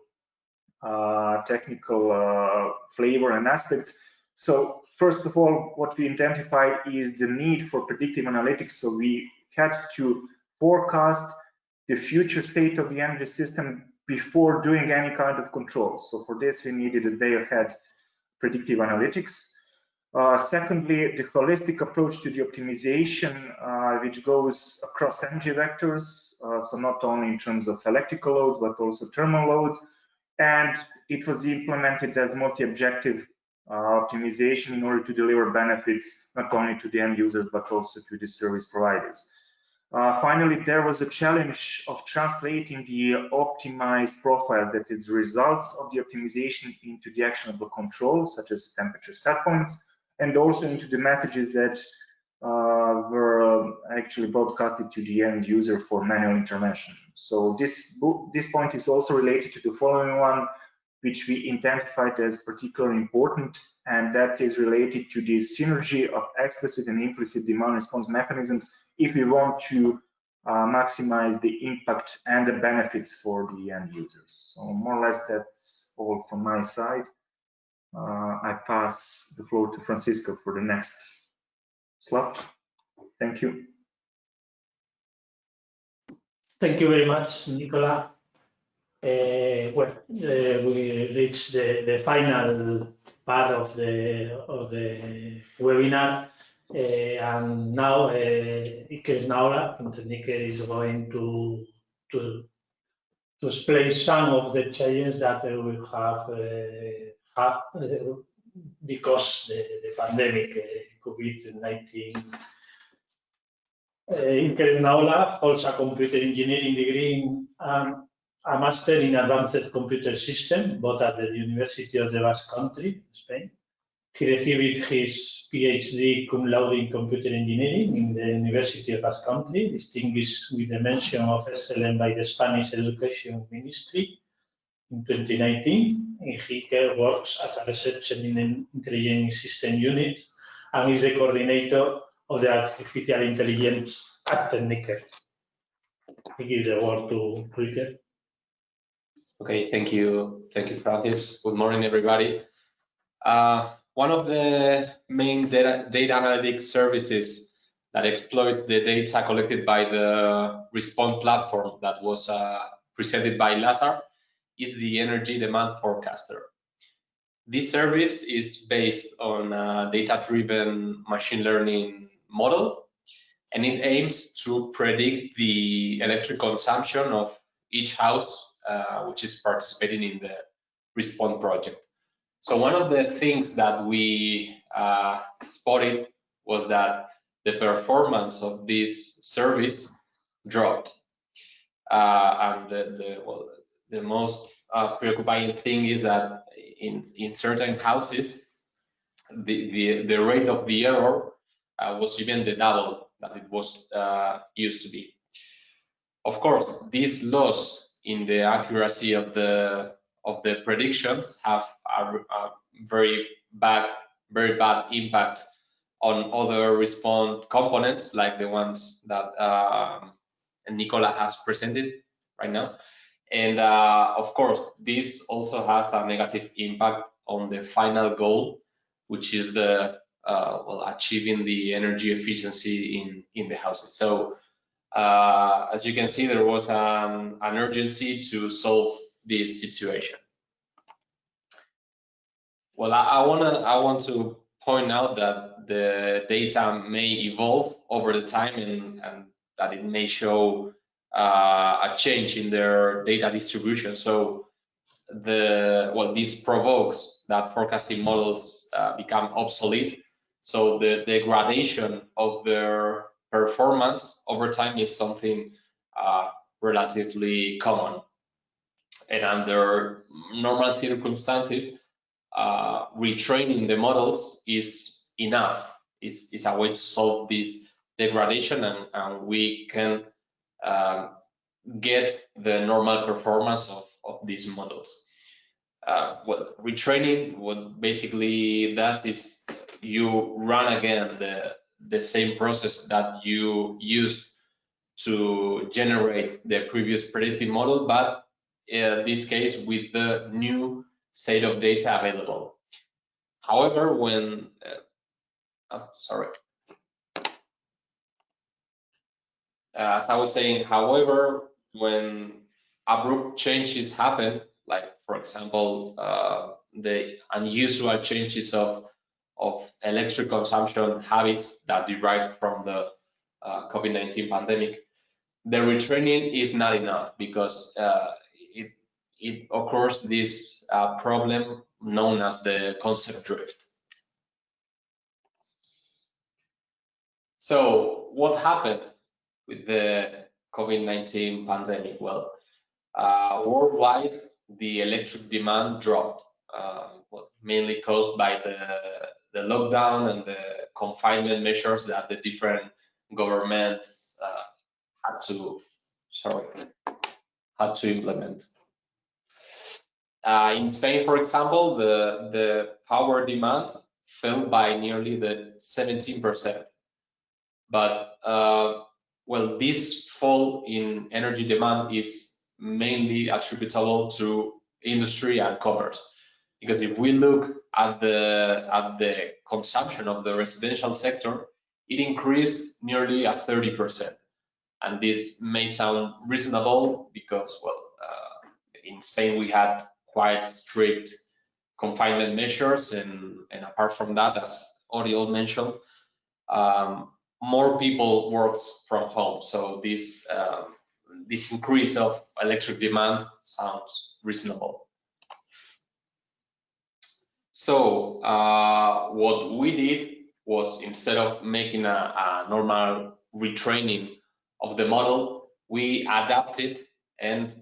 flavor and aspects. So first of all, what we identified is the need for predictive analytics. So we had to forecast the future state of the energy system before doing any kind of control. So for this, we needed a day ahead predictive analytics. Secondly, the holistic approach to the optimization, which goes across energy vectors, so not only in terms of electrical loads, but also thermal loads. And it was implemented as multi-objective optimization in order to deliver benefits not only to the end users, but also to the service providers. Finally, there was a challenge of translating the optimized profiles, that is the results of the optimization, into the actionable controls, such as temperature set points, and also into the messages that were actually broadcasted to the end user for manual intervention. So this point is also related to the following one, which we identified as particularly important, and that is related to the synergy of explicit and implicit demand response mechanisms if we want to maximize the impact and the benefits for the end users. So more or less that's all from my side. I pass the floor to Francisco for the next slot. Thank you. Thank you very much, Nicola. Well, we reached the final part of the webinar, and now Iker Snaula from Tekniker is going to explain some of the changes that we have because the pandemic, COVID-19. Iker Snaula holds a computer engineering degree and a master in advanced computer system, both at the University of the Basque Country, Spain. He received his PhD cum laude in computer engineering in the University of Basque Country, distinguished with the mention of excellence by the Spanish Education Ministry in 2019. He works as a researcher in the Intelligent System Unit and is the coordinator of the artificial intelligence at Tekniker. I give the word to Iker. Okay, thank you, Francis. Good morning, everybody. One of the main data analytics services that exploits the data collected by the Respond platform that was presented by Lazar is the energy demand forecaster. This service is based on a data-driven machine learning model, and it aims to predict the electric consumption of each house which is participating in the Respond project. So one of the things that we spotted was that the performance of this service dropped, and the most preoccupying thing is that in certain houses the rate of the error was even the double that it was used to be. Of course, this loss in the accuracy of the predictions have a very bad impact on other Respond components, like the ones that Nicola has presented right now. And of course, this also has a negative impact on the final goal, which is the achieving the energy efficiency in the houses. So as you can see, there was an urgency to solve this situation. Well, I want to point out that the data may evolve over the time and that it may show a change in their data distribution. So this provokes that forecasting models become obsolete. So the degradation of their performance over time is something relatively common. And under normal circumstances, retraining the models is enough. Is a way to solve this degradation, and we can get the normal performance of these models. Retraining, what basically does is you run again the same process that you used to generate the previous predictive model, but in this case with the new set of data available. However, when as I was saying, however, when abrupt changes happen, like for example the unusual changes of electric consumption habits that derive from the COVID-19 pandemic, the retraining is not enough because it occurs this problem known as the concept drift. So what happened? with the COVID-19 pandemic? Well, worldwide, the electric demand dropped, mainly caused by the lockdown and the confinement measures that the different governments had to implement. In Spain, for example, the power demand fell by nearly 17%. But well, this fall in energy demand is mainly attributable to industry and commerce, because if we look at the consumption of the residential sector, it increased nearly 30%. And this may sound reasonable because, well, in Spain we had quite strict confinement measures, and apart from that, as Oriol mentioned, more people works from home. So this increase of electric demand sounds reasonable. So what we did was, instead of making a normal retraining of the model, we adapted and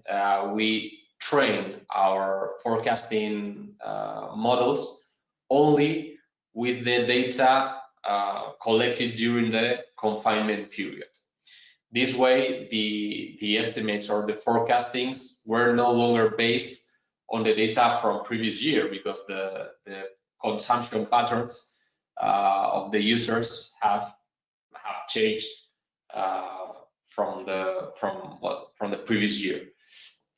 we trained our forecasting models only with the data collected during the confinement period. This way, the estimates or the forecastings were no longer based on the data from previous year, because the consumption patterns of the users have changed from the previous year.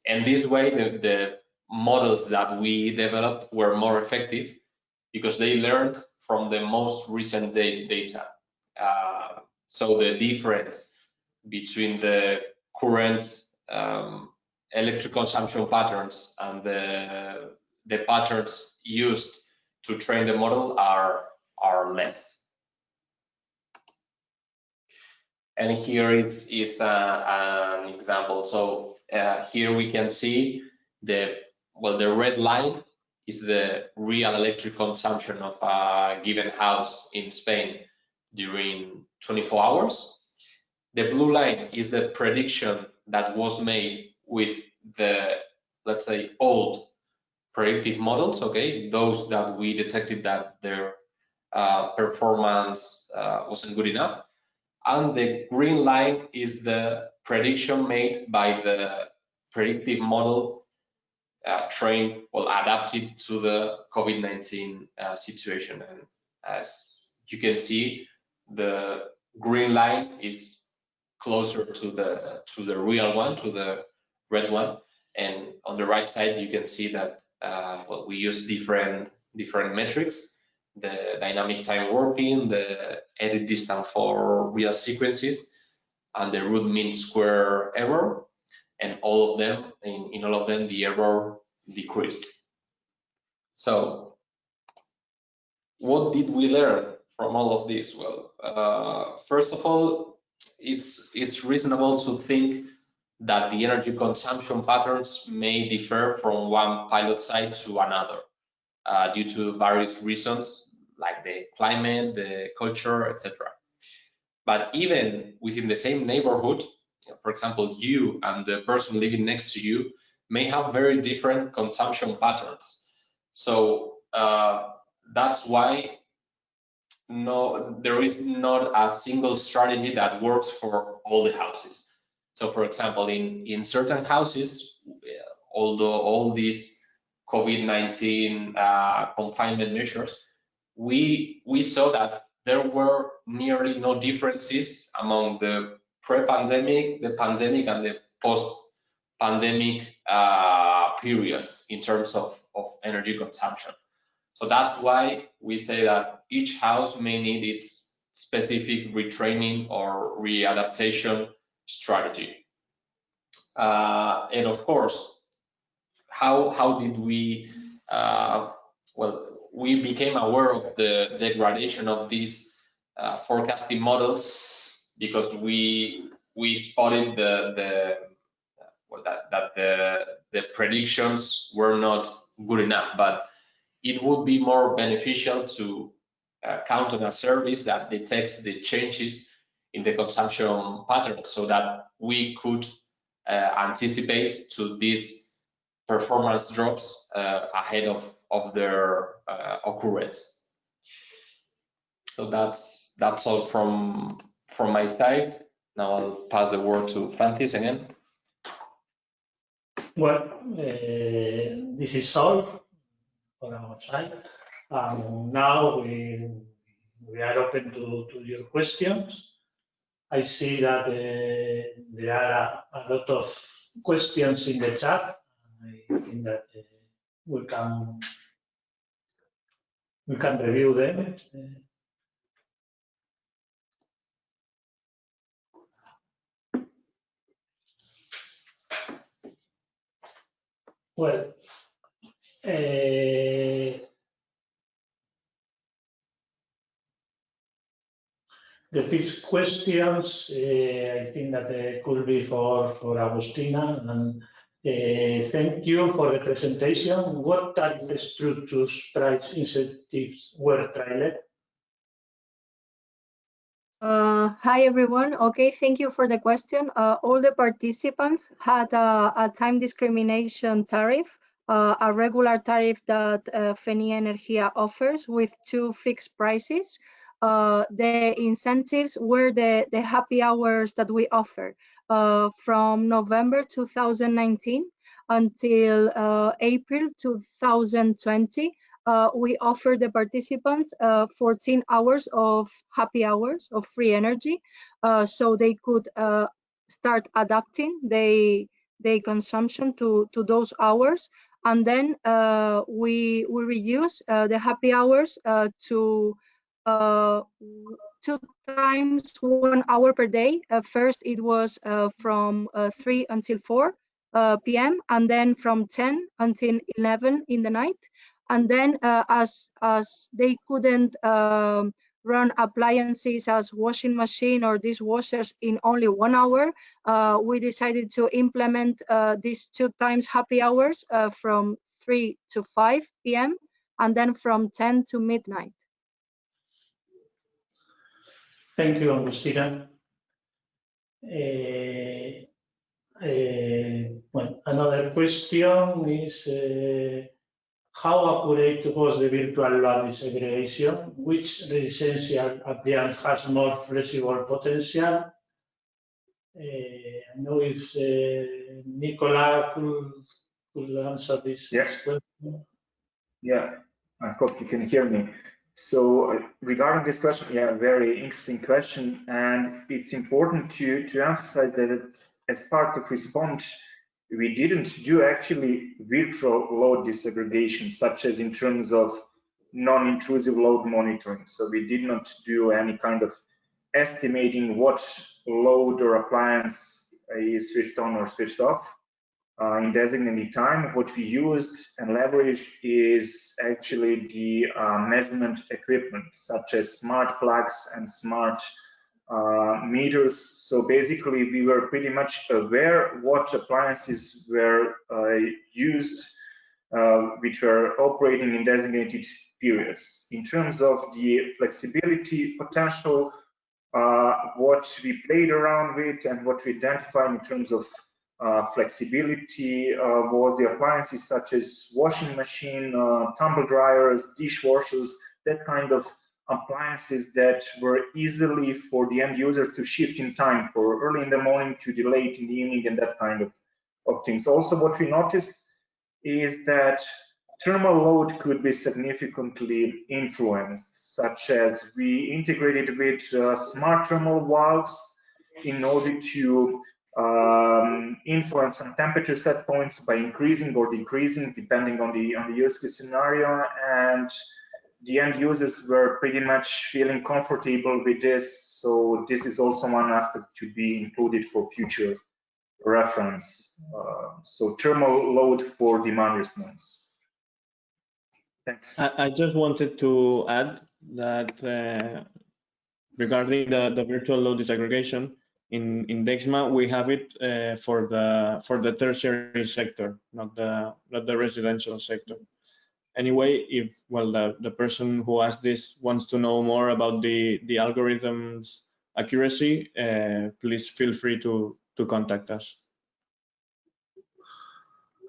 And this way, the models that we developed were more effective because they learned from the most recent data. So the difference between the current electric consumption patterns and the patterns used to train the model are less. And here is an example. So here we can see the red line is the real electric consumption of a given house in Spain during 24 hours. The blue line is the prediction that was made with the, let's say, old predictive models, okay, those that we detected that their performance wasn't good enough. And the green line is the prediction made by the predictive model trained, adapted to the COVID-19 situation. And as you can see, the green line is closer to the real one, to the red one. And on the right side, you can see that we use different metrics: the dynamic time warping, the edit distance for real sequences, and the root mean square error. And all of them, in all of them, the error decreased. So what did we learn from all of this? Well, first of all, it's reasonable to think that the energy consumption patterns may differ from one pilot site to another due to various reasons, like the climate, the culture, etc. But even within the same neighborhood, for example, you and the person living next to you may have very different consumption patterns. So that's why there is not a single strategy that works for all the houses. So for example, in certain houses, although all these COVID-19 confinement measures, we saw that there were nearly no differences among the pre-pandemic, the pandemic, and the post-pandemic periods in terms of energy consumption. So that's why we say that each house may need its specific retraining or readaptation strategy. And of course, how did we, we became aware of the degradation of these forecasting models because we spotted that the predictions were not good enough. But it would be more beneficial to count on a service that detects the changes the consumption patterns, so that we could anticipate to these performance drops ahead of their occurrence. So that's all from my side. Now I'll pass the word to Francis again. Well, this is all on our side. Now we are open to your questions. I see that there are a lot of questions in the chat. I think that we can review them. Well, the first questions, I think that could be for Agustina. And thank you for the presentation. What tariff structures, price incentives were trialed? Hi everyone. Okay, thank you for the question. All the participants had a time discrimination tariff, a regular tariff that Feníe Energía offers with 2 fixed prices. The incentives were the happy hours that we offer from November 2019 until April 2020. We offer the participants 14 hours of happy hours of free energy, so they could start adapting their consumption to those hours. And then we reduce the happy hours to 2 times 1 hour per day. First, it was from 3 until 4 p.m. and then from 10 until 11 in the night. And then as they couldn't run appliances as washing machine or dishwashers in only 1 hour, we decided to implement these 2 times happy hours from 3 to 5 p.m. and then from 10 to midnight. Thank you, Agustina. Well, another question is how accurate was the virtual load disaggregation? Which residential appliance has more flexible potential? I know if Nicola could answer this question. Yeah, I hope you can hear me. So regarding this question, yeah, very interesting question, and it's important to emphasize that as part of response, we didn't do actually virtual load disaggregation, such as in terms of non-intrusive load monitoring. So we did not do any kind of estimating what load or appliance is switched on or switched off. In designated time, what we used and leveraged is actually the measurement equipment, such as smart plugs and smart meters. So basically, we were pretty much aware what appliances were used, which were operating in designated periods. In terms of the flexibility potential, what we played around with and what we identified in terms of flexibility was the appliances such as washing machine, tumble dryers, dishwashers, that kind of appliances that were easily for the end user to shift in time, for early in the morning to the late in the evening, and that kind of things. Also, what we noticed is that thermal load could be significantly influenced, such as we integrated with smart thermal valves in order to influence some temperature set points by increasing or decreasing depending on the use case scenario, and the end users were pretty much feeling comfortable with this. So this is also one aspect to be included for future reference. So thermal load for demand response. Thanks. I just wanted to add that regarding the virtual load disaggregation, in Dexma we have it for the tertiary sector, not the residential sector. Anyway, if the person who asked this wants to know more about the algorithms accuracy, please feel free to contact us.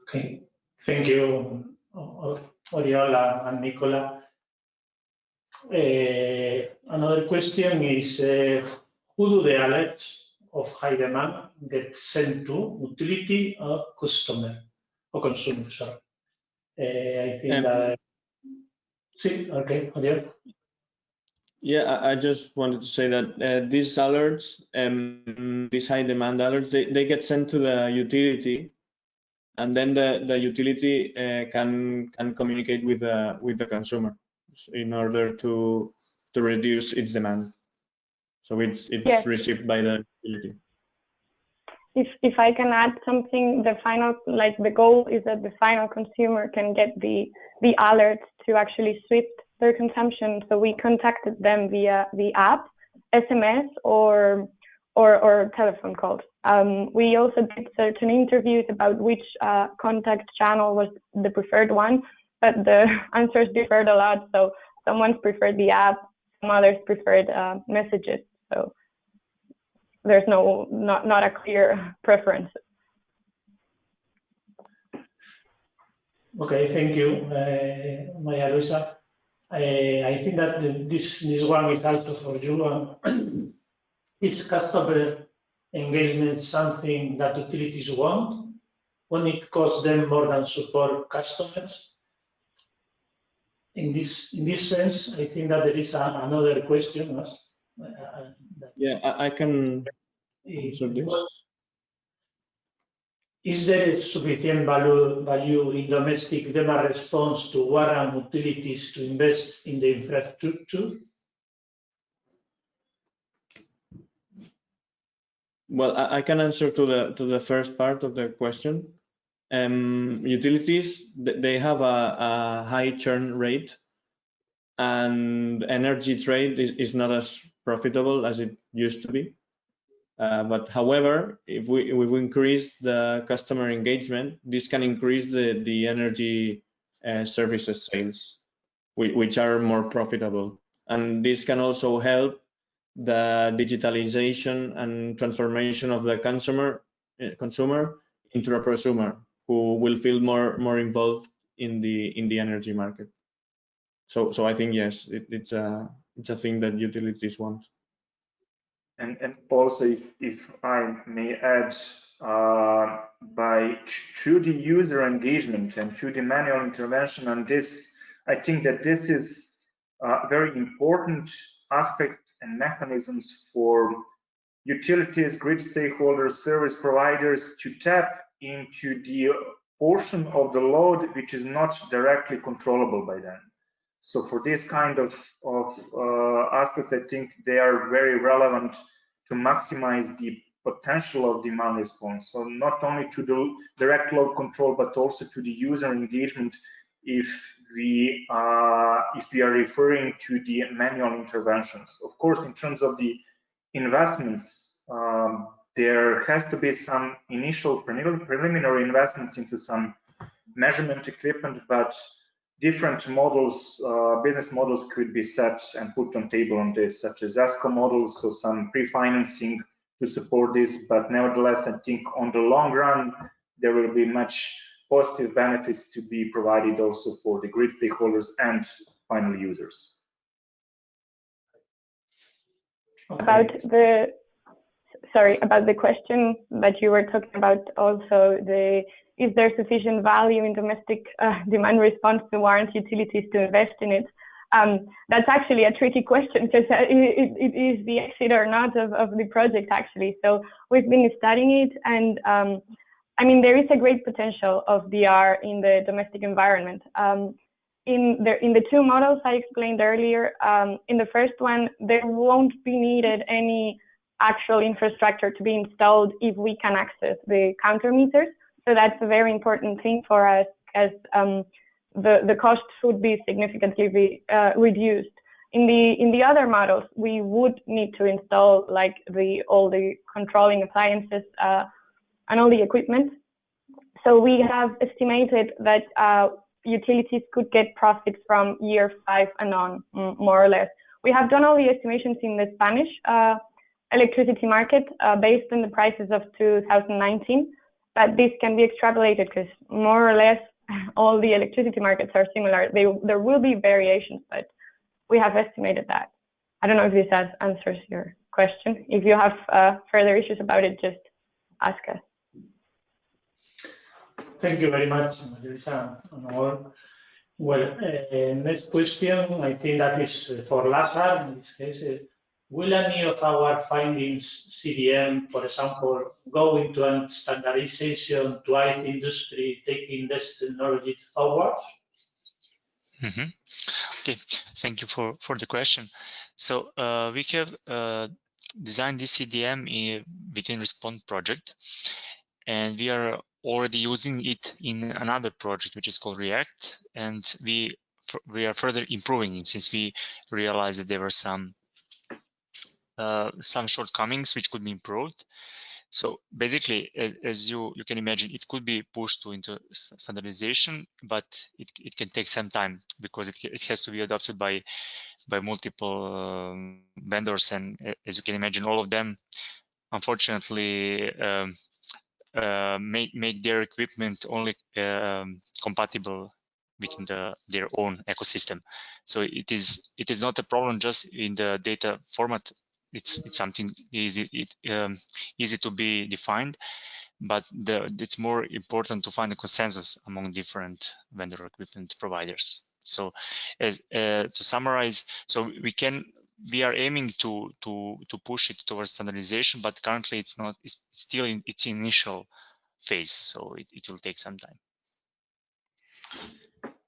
Okay, thank you, Oriol and Nicola. Another question is, who do the alerts of high demand get sent to, utility or customer or consumer? Sorry, I think that. Sí, okay, Oriol. Yeah, I just wanted to say that these alerts, these high demand alerts, they get sent to the utility, and then the utility can communicate with the consumer in order to reduce its demand. So it's Yes. received by the utility. If I can add something, the final, like the goal is that the final consumer can get the alerts to actually switch their consumption. So we contacted them via the app, SMS, or telephone calls. We also did certain interviews about which contact channel was the preferred one, but the answers differed a lot. So someone's preferred the app, some others preferred messages. So there's not a clear preference. Okay, thank you, Maria Luisa. I think that this one is also for you. Is customer engagement something that utilities want when it costs them more than support customers? In this sense, I think that there is another question. Yeah, I can answer this. Is there sufficient value in domestic demand response to warrant utilities to invest in the infrastructure? Well, I can answer to the first part of the question. Utilities, they have a high churn rate, and energy trade is not as profitable as it used to be. But however, if we increase the customer engagement, this can increase the energy services sales, which are more profitable. And this can also help the digitalization and transformation of the consumer into a prosumer who will feel more involved in the energy market. So I think yes, it's a thing that utilities want. And also, if I may add, through the user engagement and through the manual intervention on this, I think that this is a very important aspect and mechanisms for utilities, grid stakeholders, service providers to tap into the portion of the load which is not directly controllable by them. So for this kind of aspects, I think they are very relevant to maximize the potential of demand response. So not only to the direct load control, but also to the user engagement if we are referring to the manual interventions. Of course, in terms of the investments, there has to be some initial preliminary investments into some measurement equipment, but different models, business models could be set and put on table on this, such as ESCO models, so some pre-financing to support this. But nevertheless, I think on the long run, there will be much positive benefits to be provided also for the grid stakeholders and final users. Okay. About the question that you were talking about, also is there sufficient value in domestic demand response to warrant utilities to invest in it? That's actually a tricky question because it is the exit or not of the project actually. So we've been studying it, and I mean, there is a great potential of DR in the domestic environment. In the two models I explained earlier, in the first one, there won't be needed any actual infrastructure to be installed if we can access the counter meters. So that's a very important thing for us, as the costs would be significantly reduced. In the other models, we would need to install like all the controlling appliances and all the equipment. So we have estimated that utilities could get profits from year 5 and on, more or less. We have done all the estimations in the Spanish electricity market based on the prices of 2019, but this can be extrapolated because more or less all the electricity markets are similar. There will be variations, but we have estimated that. I don't know if this answers your question. If you have further issues about it, just ask us. Thank you very much, Marisa. Well, next question, I think that is for Lazar. In this case, will any of our findings, CDM, for example, go into a standardization to aid industry taking this technology forward? Okay, thank you for the question. So we have designed this CDM within Respond project, and we are already using it in another project which is called React, and we are further improving it since we realized that there were some shortcomings which could be improved. So basically, as you can imagine, it could be pushed into standardization, but it can take some time because it has to be adopted by multiple vendors, and as you can imagine, all of them unfortunately make their equipment only compatible within their own ecosystem. So it is not a problem just in the data format. It's something easy to be defined, but it's more important to find a consensus among different vendor equipment providers. So to summarize, so we are aiming to push it towards standardization, but currently it's still in its initial phase, so it will take some time.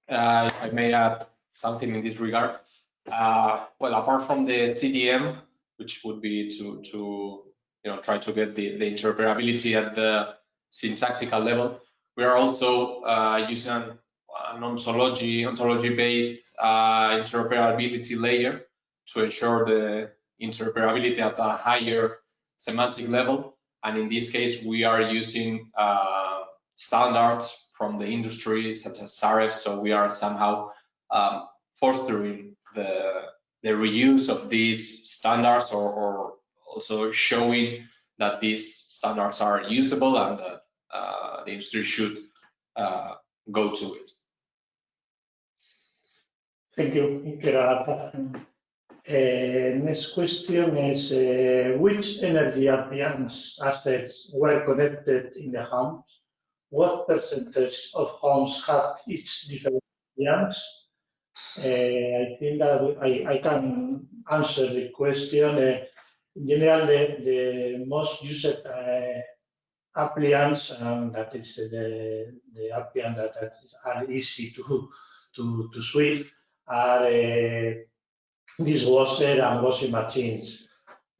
If I may add something in this regard. Well, apart from the CDM, which would be to try to get the interoperability at the syntactical level, we are also using an ontology-based interoperability layer to ensure the interoperability at a higher semantic level. And in this case, we are using standards from the industry, such as SAREF. So we are somehow fostering the reuse of these standards, or also showing that these standards are usable and that the industry should go to it. Thank you. Next question is, which energy appliance assets were connected in the homes? What percentage of homes have each different appliance? I think that I can answer the question. In general, the most used appliance, that is the appliance that are easy to switch, are dishwasher and washing machines.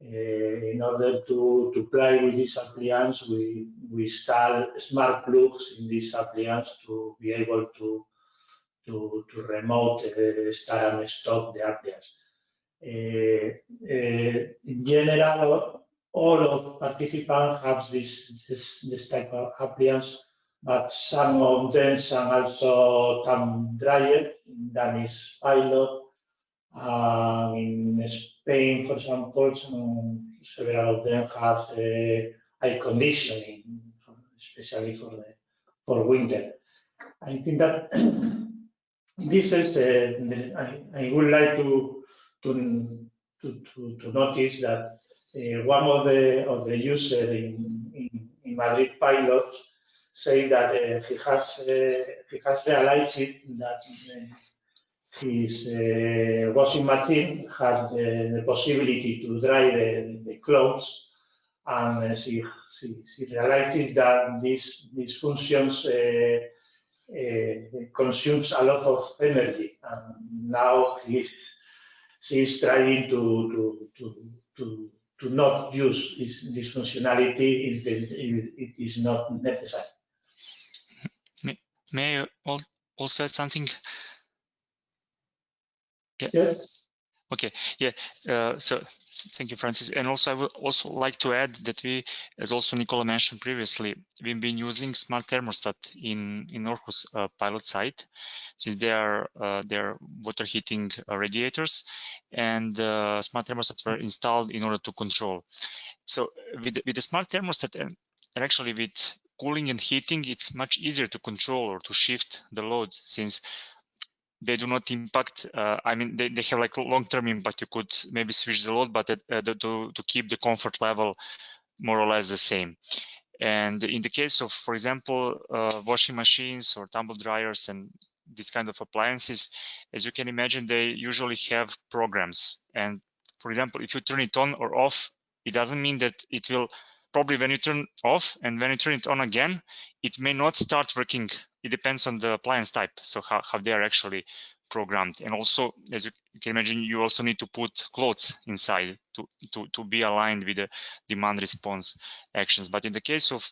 In order to play with this appliance, we install smart plugs in this appliance to be able to remote start and stop the appliance. In general, all of participants have this type of appliance, but some of them are also time dryer, that is pilot. In Spain, for example, several of them have air conditioning, especially for winter. I think that this is. I would like to notice that one of the users in Madrid pilot say that he has realized that his washing machine has the possibility to dry the clothes, and she realizes that these functions consumes a lot of energy, and now she's trying to not use this functionality if it is not necessary. May I also add something? Yes. Okay, yeah, so thank you, Francis. And also I would also like to add that we, as also Nicola mentioned previously, we've been using smart thermostat in Aarhus pilot site, since they are water heating radiators, and smart thermostats were installed in order to control. So with the smart thermostat and actually with cooling and heating, it's much easier to control or to shift the load, since they do not impact. I mean, they have like long-term impact. You could maybe switch the load, but to keep the comfort level more or less the same. And in the case of, for example, washing machines or tumble dryers and these kind of appliances, as you can imagine, they usually have programs. And for example, if you turn it on or off, it doesn't mean that it will. Probably when you turn off and when you turn it on again, it may not start working. It depends on the appliance type, so how they are actually programmed. And also, as you can imagine, you also need to put clothes inside to be aligned with the demand response actions. But in the case of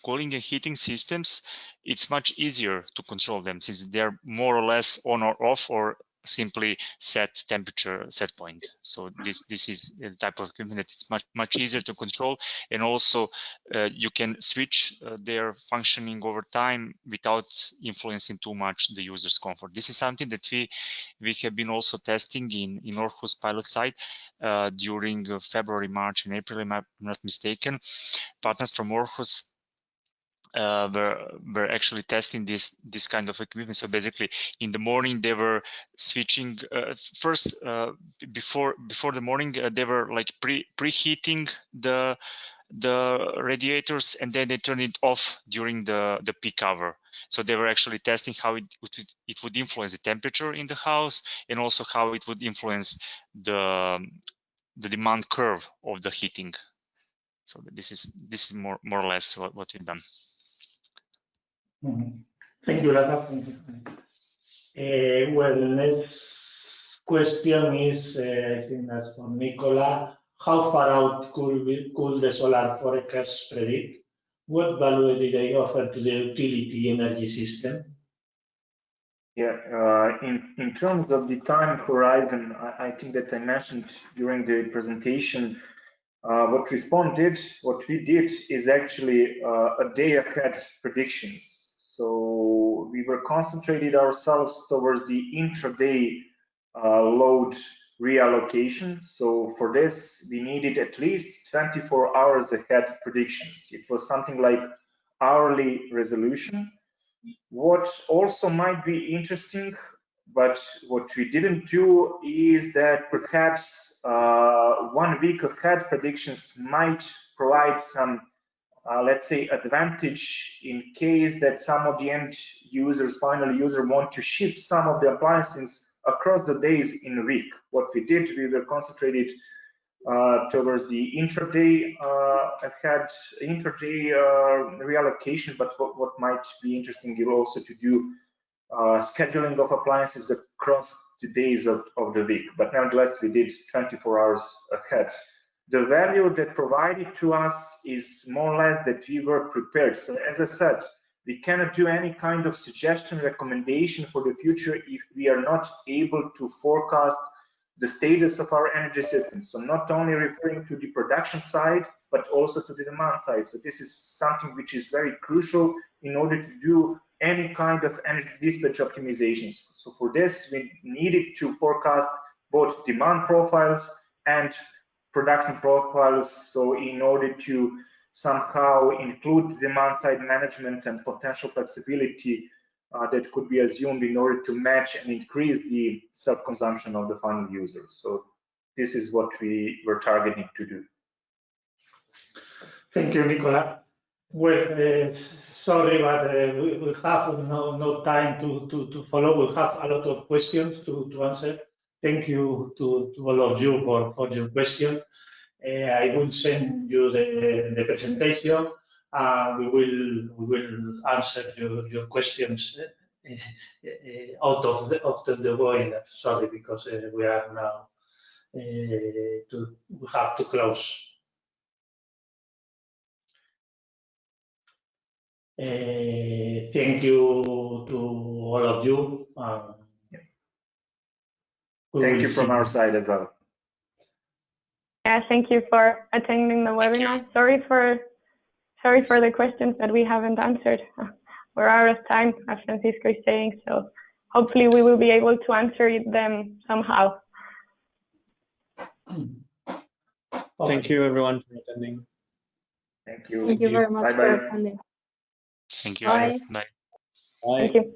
cooling and heating systems, it's much easier to control them, since they're more or less on or off, or simply set temperature set point. So this is a type of equipment that it's much easier to control, and also you can switch their functioning over time without influencing too much the user's comfort. This is something that we have been also testing in Aarhus pilot site during February, March, and April, if I'm not mistaken. Partners from Aarhus were actually testing this kind of equipment. So basically, in the morning they were switching first before the morning they were like preheating the radiators, and then they turned it off during the peak hour. So they were actually testing how it would influence the temperature in the house, and also how it would influence the demand curve of the heating. So this is more or less what we've done. Thank you, Rafa. Well, next question is, I think that's from Nicola. How far out could the solar forecast predict? What value do they offer to the utility energy system? Yeah, in terms of the time horizon, I think that I mentioned during the presentation, what we did is actually a day ahead predictions. So we were concentrated ourselves towards the intraday load reallocation. So for this, we needed at least 24 hours ahead predictions. It was something like hourly resolution. What also might be interesting, but what we didn't do, is that perhaps 1 week ahead predictions might provide some, let's say, advantage in case that some of the end users, final user, want to shift some of the appliances across the days in a week. What we did, we were concentrated towards the intraday reallocation, but what might be interesting is also to do scheduling of appliances across the days of the week. But nevertheless, we did 24 hours ahead. The value that provided to us is more or less that we were prepared. So as I said, we cannot do any kind of suggestion, recommendation for the future if we are not able to forecast the status of our energy system. So not only referring to the production side, but also to the demand side. So this is something which is very crucial in order to do any kind of energy dispatch optimizations. So for this, we needed to forecast both demand profiles and production profiles. So in order to somehow include demand side management and potential flexibility that could be assumed in order to match and increase the self-consumption of the final users. So this is what we were targeting to do. Thank you, Nicola. Well, sorry, but we have no time to follow. We have a lot of questions to answer. Thank you to all of you for your question. I will send you the presentation. We will answer your questions out of the way. Sorry, because we are now we have to close. Thank you to all of you. Thank you from our side as well. Yeah, thank you for attending the webinar. Sorry for the questions that we haven't answered. We're out of time, as Francisco is saying, so hopefully we will be able to answer them somehow. Thank you everyone for attending. Thank you. Thank you very much Bye for bye. attending. Thank you. Bye. Bye. Bye. Thank you.